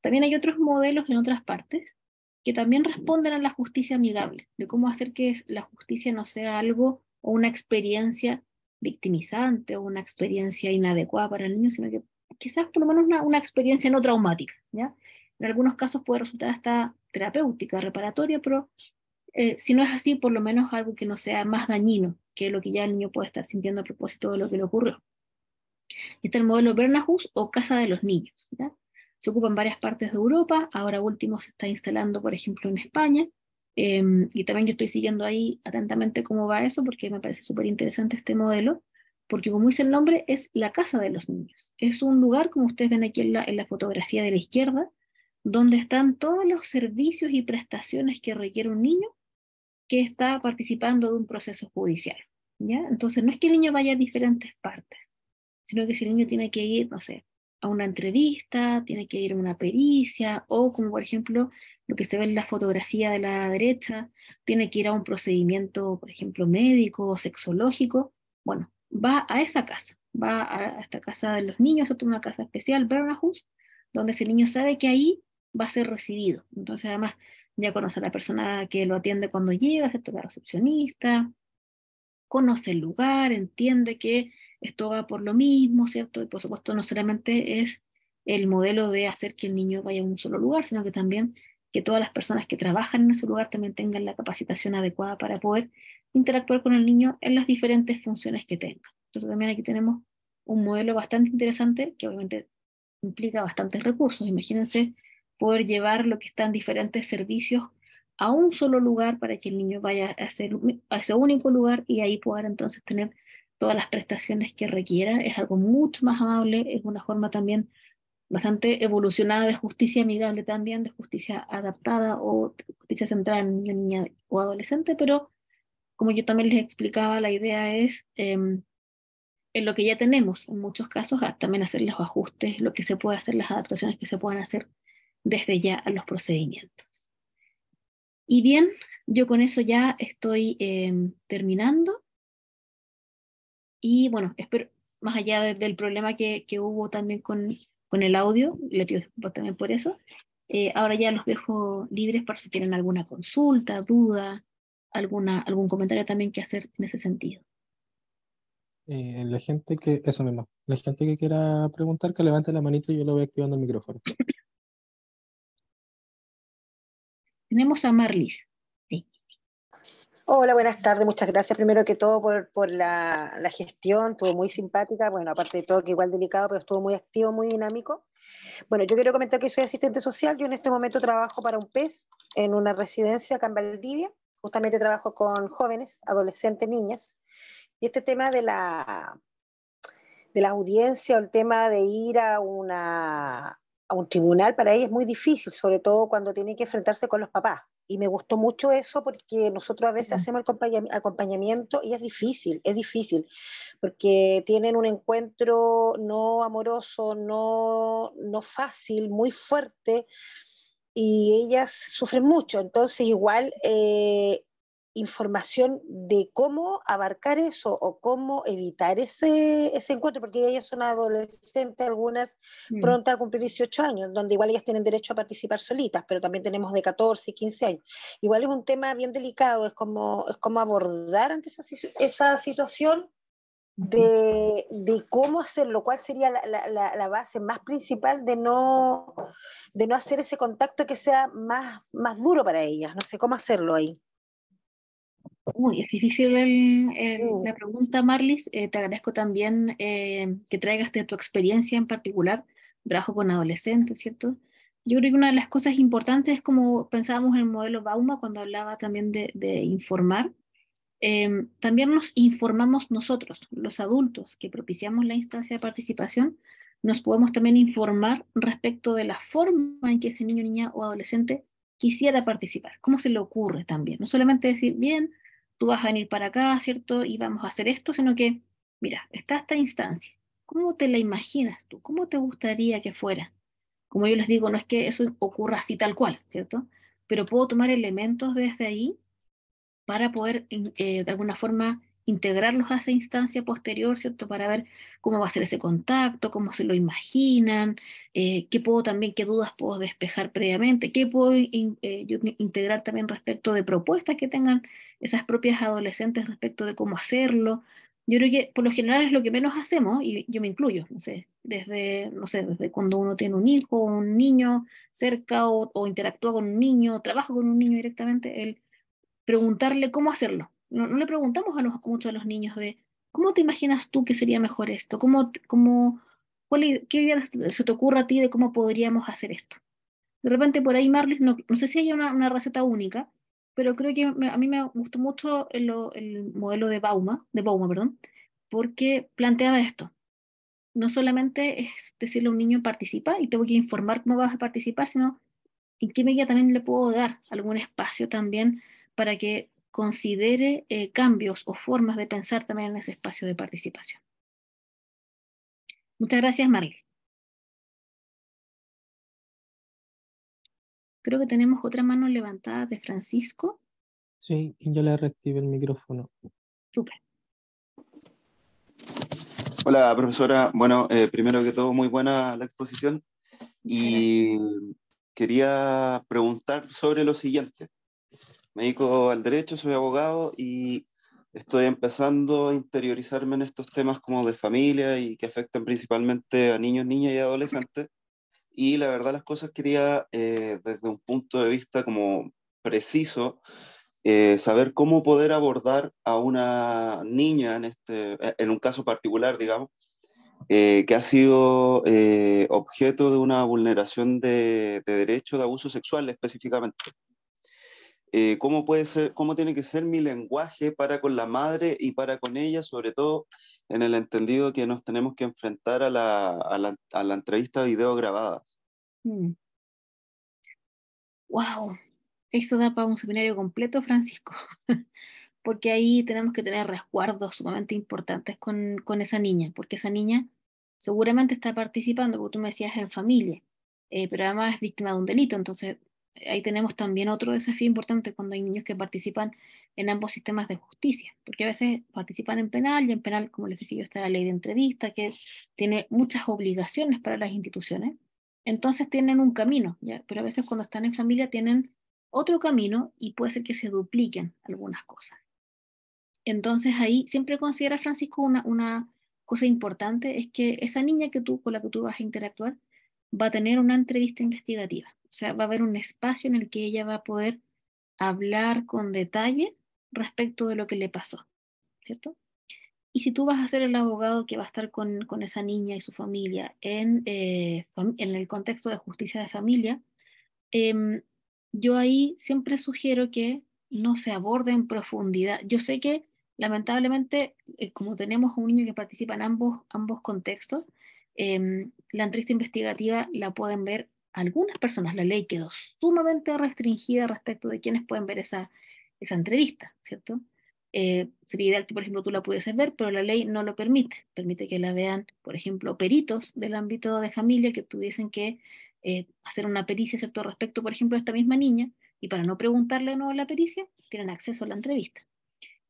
Speaker 1: También hay otros modelos en otras partes que también responden a la justicia amigable, de cómo hacer que la justicia no sea algo o una experiencia victimizante o una experiencia inadecuada para el niño, sino que quizás por lo menos una experiencia no traumática, ¿ya? En algunos casos puede resultar hasta terapéutica, reparatoria, pero si no es así, por lo menos algo que no sea más dañino que lo que ya el niño puede estar sintiendo a propósito de lo que le ocurrió. Está el modelo Bernahus o Casa de los Niños, ¿ya? Se ocupa en varias partes de Europa, ahora último se está instalando, por ejemplo, en España, y también yo estoy siguiendo ahí atentamente cómo va eso, porque me parece súper interesante este modelo, porque como dice el nombre, es la casa de los niños. Es un lugar, como ustedes ven aquí en la fotografía de la izquierda, donde están todos los servicios y prestaciones que requiere un niño que está participando de un proceso judicial, ¿ya? Entonces no es que el niño vaya a diferentes partes, sino que si el niño tiene que ir, no sé, a una entrevista, tiene que ir a una pericia, o como por ejemplo lo que se ve en la fotografía de la derecha, tiene que ir a un procedimiento, por ejemplo, médico o sexológico, bueno, va a esa casa, va a esta casa de los niños, otra una casa especial, Bernahus, donde ese niño sabe que ahí va a ser recibido. Entonces además ya conoce a la persona que lo atiende cuando llega, ¿cierto? La recepcionista, conoce el lugar, entiende que esto va por lo mismo, ¿cierto? Y por supuesto no solamente es el modelo de hacer que el niño vaya a un solo lugar, sino que también que todas las personas que trabajan en ese lugar también tengan la capacitación adecuada para poder interactuar con el niño en las diferentes funciones que tenga. Entonces también aquí tenemos un modelo bastante interesante que obviamente implica bastantes recursos. Imagínense poder llevar lo que están diferentes servicios a un solo lugar para que el niño vaya a ese único lugar y ahí poder entonces tener todas las prestaciones que requiera. Es algo mucho más amable, es una forma también bastante evolucionada de justicia amigable también, de justicia adaptada o justicia centrada en niño, niña o adolescente, pero como yo también les explicaba, la idea es en lo que ya tenemos, en muchos casos, también hacer los ajustes, lo que se puede hacer, las adaptaciones que se puedan hacer desde ya a los procedimientos. Y bien, yo con eso ya estoy terminando. Y bueno, espero, más allá del problema que hubo también con el audio, le pido disculpas también por eso, ahora ya los dejo libres para si tienen alguna consulta, duda, algún comentario también que hacer en ese sentido.
Speaker 2: La gente que quiera preguntar, que levante la manita y yo le voy activando el micrófono.
Speaker 1: Tenemos a Marlis. Sí.
Speaker 9: Hola, buenas tardes, muchas gracias primero que todo por la gestión, estuvo muy simpática, bueno, aparte de todo que igual delicado, pero estuvo muy activo, muy dinámico. Bueno, yo quiero comentar que soy asistente social, yo en este momento trabajo para un PES en una residencia acá en Valdivia, justamente trabajo con jóvenes, adolescentes, niñas, y este tema de la audiencia o el tema de ir a un tribunal para ella es muy difícil, sobre todo cuando tiene que enfrentarse con los papás. Y me gustó mucho eso porque nosotros a veces hacemos el acompañamiento y es difícil, porque tienen un encuentro no amoroso, no fácil, muy fuerte, y ellas sufren mucho. Entonces, igual, información de cómo abarcar eso o cómo evitar ese encuentro, porque ellas son adolescentes, algunas prontas a cumplir 18 años, donde igual ellas tienen derecho a participar solitas, pero también tenemos de 14 y 15 años. Igual es un tema bien delicado, es como abordar ante esa situación de cómo hacerlo, cuál sería la base más principal de no hacer ese contacto que sea más duro para ellas. No sé cómo hacerlo ahí.
Speaker 1: Uy, es difícil la pregunta, Marlis. Te agradezco también que traigas de tu experiencia en particular. Trabajo con adolescentes, ¿cierto? Yo creo que una de las cosas importantes es como pensábamos en el modelo Bauma cuando hablaba también de informar. También nos informamos nosotros, los adultos que propiciamos la instancia de participación, nos podemos también informar respecto de la forma en que ese niño, niña o adolescente quisiera participar, cómo se le ocurre también. No solamente decir, bien, tú vas a venir para acá, ¿cierto? Y vamos a hacer esto, sino que, mira, está esta instancia. ¿Cómo te la imaginas tú? ¿Cómo te gustaría que fuera? Como yo les digo, no es que eso ocurra así tal cual, ¿cierto? Pero puedo tomar elementos desde ahí para poder de alguna forma integrarlos a esa instancia posterior, ¿cierto? Para ver cómo va a ser ese contacto, cómo se lo imaginan, qué dudas puedo despejar previamente, qué puedo yo integrar también respecto de propuestas que tengan esas propias adolescentes respecto de cómo hacerlo. Yo creo que por lo general es lo que menos hacemos, y yo me incluyo, no sé, desde cuando uno tiene un hijo, un niño cerca o interactúa con un niño, trabaja con un niño directamente, el preguntarle cómo hacerlo. No le preguntamos mucho a los niños de cómo te imaginas tú que sería mejor esto, qué idea se te ocurre a ti de cómo podríamos hacer esto. De repente por ahí, Marlis, no sé si hay una receta única, pero creo que a mí me gustó mucho el modelo de Bauma, perdón, porque planteaba esto. No solamente es decirle a un niño participa y tengo que informar cómo vas a participar, sino en qué medida también le puedo dar algún espacio también para que considere cambios o formas de pensar también en ese espacio de participación. Muchas gracias, Marlis. Creo que tenemos otra mano levantada de Francisco.
Speaker 2: Sí, y yo le reactivé el micrófono.
Speaker 1: Súper.
Speaker 10: Hola, profesora. Bueno, primero que todo, muy buena la exposición y quería preguntar sobre lo siguiente. Me dedico al derecho, soy abogado y estoy empezando a interiorizarme en estos temas como de familia y que afectan principalmente a niños, niñas y adolescentes. Y la verdad las cosas quería, desde un punto de vista como preciso, saber cómo poder abordar a una niña en un caso particular, digamos, que ha sido objeto de una vulneración de derecho de abuso sexual específicamente. ¿Cómo puede ser, cómo tiene que ser mi lenguaje para con la madre y para con ella, sobre todo en el entendido que nos tenemos que enfrentar a la entrevista video grabada?
Speaker 1: Wow, eso da para un seminario completo, Francisco, porque ahí tenemos que tener resguardos sumamente importantes con esa niña, porque esa niña seguramente está participando, como tú me decías, en familia, pero además es víctima de un delito, entonces ahí tenemos también otro desafío importante cuando hay niños que participan en ambos sistemas de justicia, porque a veces participan en penal y en penal, como les decía yo, está la ley de entrevista que tiene muchas obligaciones para las instituciones, entonces tienen un camino, ¿ya? Pero a veces cuando están en familia tienen otro camino y puede ser que se dupliquen algunas cosas. Entonces ahí siempre considera Francisco una cosa importante es que esa niña con la que tú vas a interactuar va a tener una entrevista investigativa. O sea, va a haber un espacio en el que ella va a poder hablar con detalle respecto de lo que le pasó, ¿cierto? Y si tú vas a ser el abogado que va a estar con esa niña y su familia en el contexto de justicia de familia, yo ahí siempre sugiero que no se aborde en profundidad. Yo sé que lamentablemente, como tenemos un niño que participa en ambos contextos, la entrevista investigativa la pueden ver algunas personas. La ley quedó sumamente restringida respecto de quiénes pueden ver esa entrevista, ¿cierto? Sería ideal que, por ejemplo, tú la pudieses ver, pero la ley no lo permite. Permite que la vean, por ejemplo, peritos del ámbito de familia que tuviesen que hacer una pericia, ¿cierto?, respecto, por ejemplo, a esta misma niña, y para no preguntarle no la pericia, tienen acceso a la entrevista.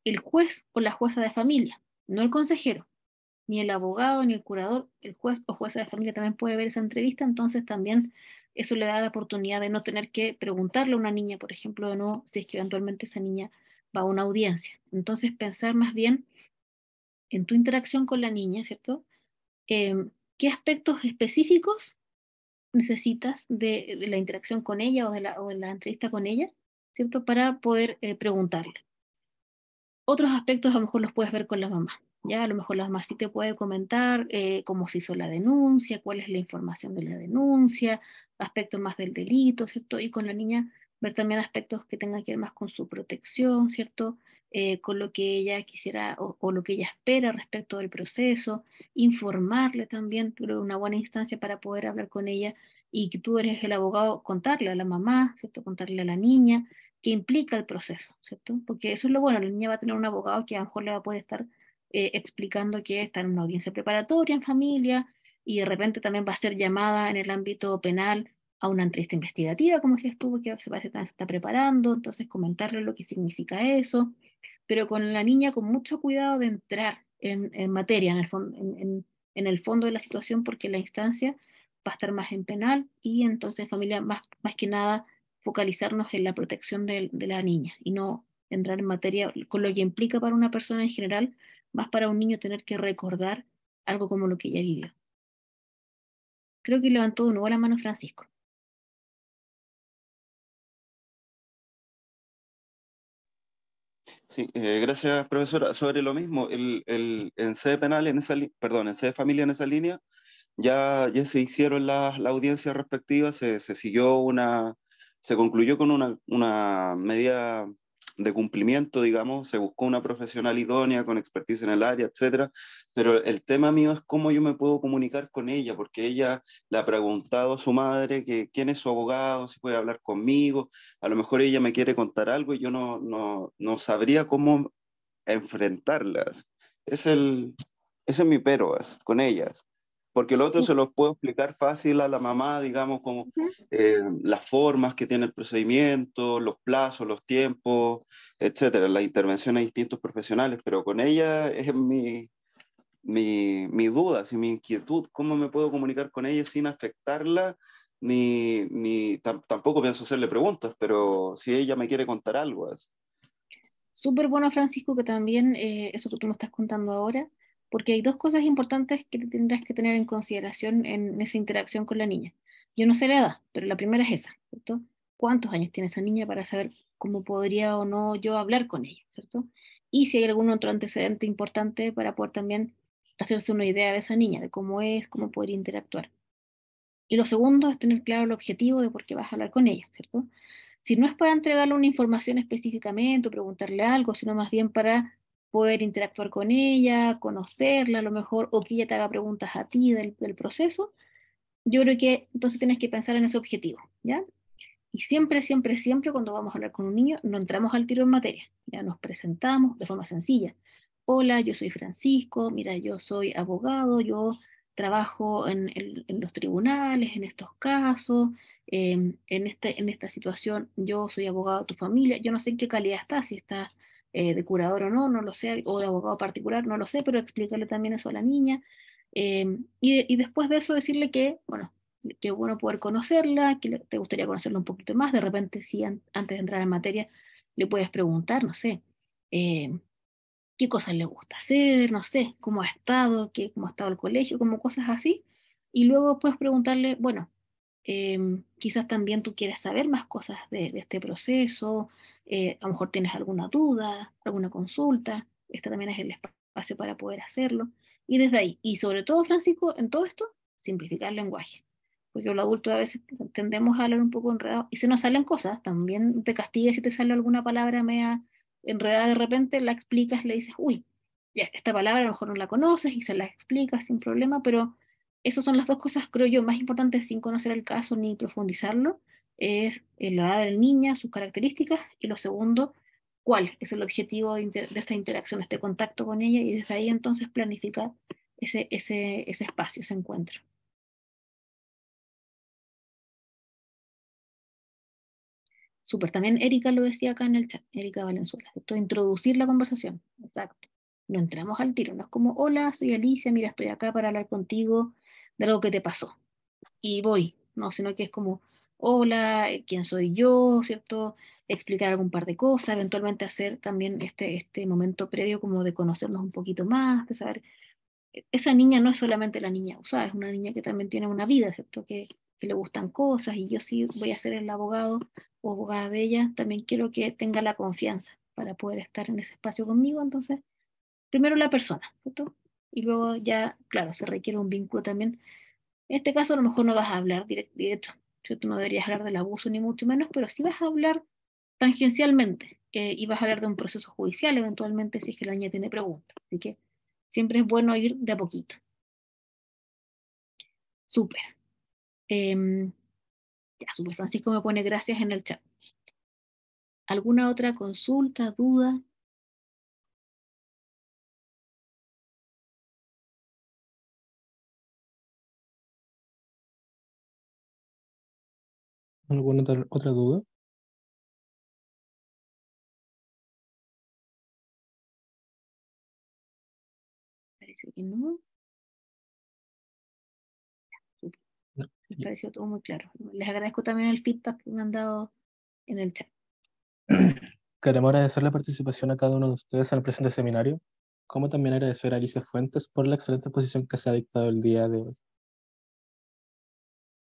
Speaker 1: El juez o la jueza de familia, no el consejero, ni el abogado, ni el curador, el juez o jueza de familia también puede ver esa entrevista, entonces también eso le da la oportunidad de no tener que preguntarle a una niña, por ejemplo, de no, si es que eventualmente esa niña va a una audiencia. Entonces pensar más bien en tu interacción con la niña, ¿cierto? ¿Qué aspectos específicos necesitas de la interacción con ella o de la entrevista con ella, ¿cierto? Para poder preguntarle. Otros aspectos a lo mejor los puedes ver con la mamá, ¿ya? A lo mejor la mamá sí te puede comentar cómo se hizo la denuncia, cuál es la información de la denuncia, aspectos más del delito, ¿cierto? Y con la niña ver también aspectos que tengan que ver más con su protección, ¿cierto? Con lo que ella quisiera o lo que ella espera respecto del proceso, informarle también, creo una buena instancia para poder hablar con ella y que tú eres el abogado, contarle a la mamá, ¿cierto? Contarle a la niña que implica el proceso, ¿cierto? Porque eso es lo bueno, la niña va a tener un abogado que a lo mejor le va a poder estar explicando que está en una audiencia preparatoria en familia y de repente también va a ser llamada en el ámbito penal a una entrevista investigativa, como si estuvo, que se parece que se está preparando, entonces comentarle lo que significa eso, pero con la niña con mucho cuidado de entrar en materia, en el fondo de la situación, porque la instancia va a estar más en penal y entonces familia más que nada focalizarnos en la protección de la niña y no entrar en materia con lo que implica para una persona en general, más para un niño tener que recordar algo como lo que ella vivió. Creo que levantó de nuevo la mano Francisco.
Speaker 10: Sí, gracias, profesora. Sobre lo mismo, en sede penal, en sede familia, en esa línea, ya se hicieron la audiencia respectiva, se concluyó con una medida de cumplimiento, digamos, se buscó una profesional idónea con expertise en el área, etcétera, pero el tema mío es cómo yo me puedo comunicar con ella, porque ella le ha preguntado a su madre que quién es su abogado, si puede hablar conmigo, a lo mejor ella me quiere contar algo y yo no sabría cómo enfrentarlas. Ese es mi pero con ellas. Porque el otro se los puedo explicar fácil a la mamá, digamos, como las formas que tiene el procedimiento, los plazos, los tiempos, etcétera, la intervención a distintos profesionales, pero con ella es mi duda, mi inquietud, cómo me puedo comunicar con ella sin afectarla, tampoco pienso hacerle preguntas, pero si ella me quiere contar algo.
Speaker 1: Súper bueno, Francisco, que también eso que tú nos estás contando ahora, porque hay dos cosas importantes que tendrás que tener en consideración en esa interacción con la niña. Yo no sé la edad, pero la primera es esa, ¿cierto? ¿Cuántos años tiene esa niña para saber cómo podría o no yo hablar con ella, ¿cierto? Y si hay algún otro antecedente importante para poder también hacerse una idea de esa niña, de cómo es, cómo podría interactuar. Y lo segundo es tener claro el objetivo de por qué vas a hablar con ella, ¿cierto? Si no es para entregarle una información específicamente o preguntarle algo, sino más bien para poder interactuar con ella, conocerla a lo mejor, o que ella te haga preguntas a ti del proceso, yo creo que entonces tienes que pensar en ese objetivo, ¿ya? Y siempre, siempre, siempre cuando vamos a hablar con un niño, no entramos al tiro en materia, ya nos presentamos de forma sencilla. Hola, yo soy Francisco, mira, yo soy abogado, yo trabajo en los tribunales, en estos casos, en esta situación yo soy abogado de tu familia, yo no sé en qué calidad está, si está de curador o no, no lo sé, o de abogado particular, no lo sé, pero explicarle también eso a la niña. Y después de eso decirle que, bueno, qué bueno poder conocerla, que te gustaría conocerla un poquito más, de repente si antes de entrar en materia le puedes preguntar, no sé, eh, qué cosas le gusta hacer, no sé, cómo ha estado, cómo ha estado el colegio, como cosas así, y luego puedes preguntarle, bueno, quizás también tú quieres saber más cosas de este proceso, a lo mejor tienes alguna duda, alguna consulta, este también es el espacio para poder hacerlo, y desde ahí, y sobre todo, Francisco, en todo esto, simplificar el lenguaje. porque los adultos a veces tendemos a hablar un poco enredado y se nos salen cosas, también te castigas si te sale alguna palabra media enredada de repente, la explicas, le dices, uy, ya, esta palabra a lo mejor no la conoces y se la explicas sin problema, pero esas son las dos cosas, creo yo, más importantes sin conocer el caso ni profundizarlo, es la edad del niño, sus características, y lo segundo, cuál es el objetivo de esta interacción, este contacto con ella, y desde ahí entonces planificar ese espacio, ese encuentro. Súper, también Erika lo decía acá en el chat, Erika Valenzuela, ¿cierto? Introducir la conversación, exacto. No entramos al tiro, no es como, hola, soy Alicia, mira, estoy acá para hablar contigo de algo que te pasó. Y voy, no, sino que es como, hola, ¿quién soy yo? ¿Cierto? Explicar algún par de cosas, eventualmente hacer también este momento previo como de conocernos un poquito más, de saber, esa niña no es solamente la niña usada, es una niña que también tiene una vida, ¿cierto? Que le gustan cosas y yo sí voy a ser el abogado o abogada de ella, también quiero que tenga la confianza para poder estar en ese espacio conmigo, entonces, primero la persona, ¿cierto? Y luego ya, claro, se requiere un vínculo también. En este caso a lo mejor no vas a hablar directo, ¿cierto? No deberías hablar del abuso ni mucho menos, pero sí vas a hablar tangencialmente y vas a hablar de un proceso judicial eventualmente si es que la niña tiene preguntas. Así que siempre es bueno ir de a poquito. Súper. Ya, súper. Francisco me pone gracias en el chat. ¿Alguna otra consulta, duda?
Speaker 2: ¿Alguna otra duda?
Speaker 1: Parece que no. Súper.
Speaker 2: No.
Speaker 1: Les pareció todo muy claro. Les agradezco también el feedback que me han dado en el chat.
Speaker 2: Queremos agradecer la participación a cada uno de ustedes en el presente seminario, como también agradecer a Alicia Fuentes por la excelente exposición que se ha dictado el día de hoy.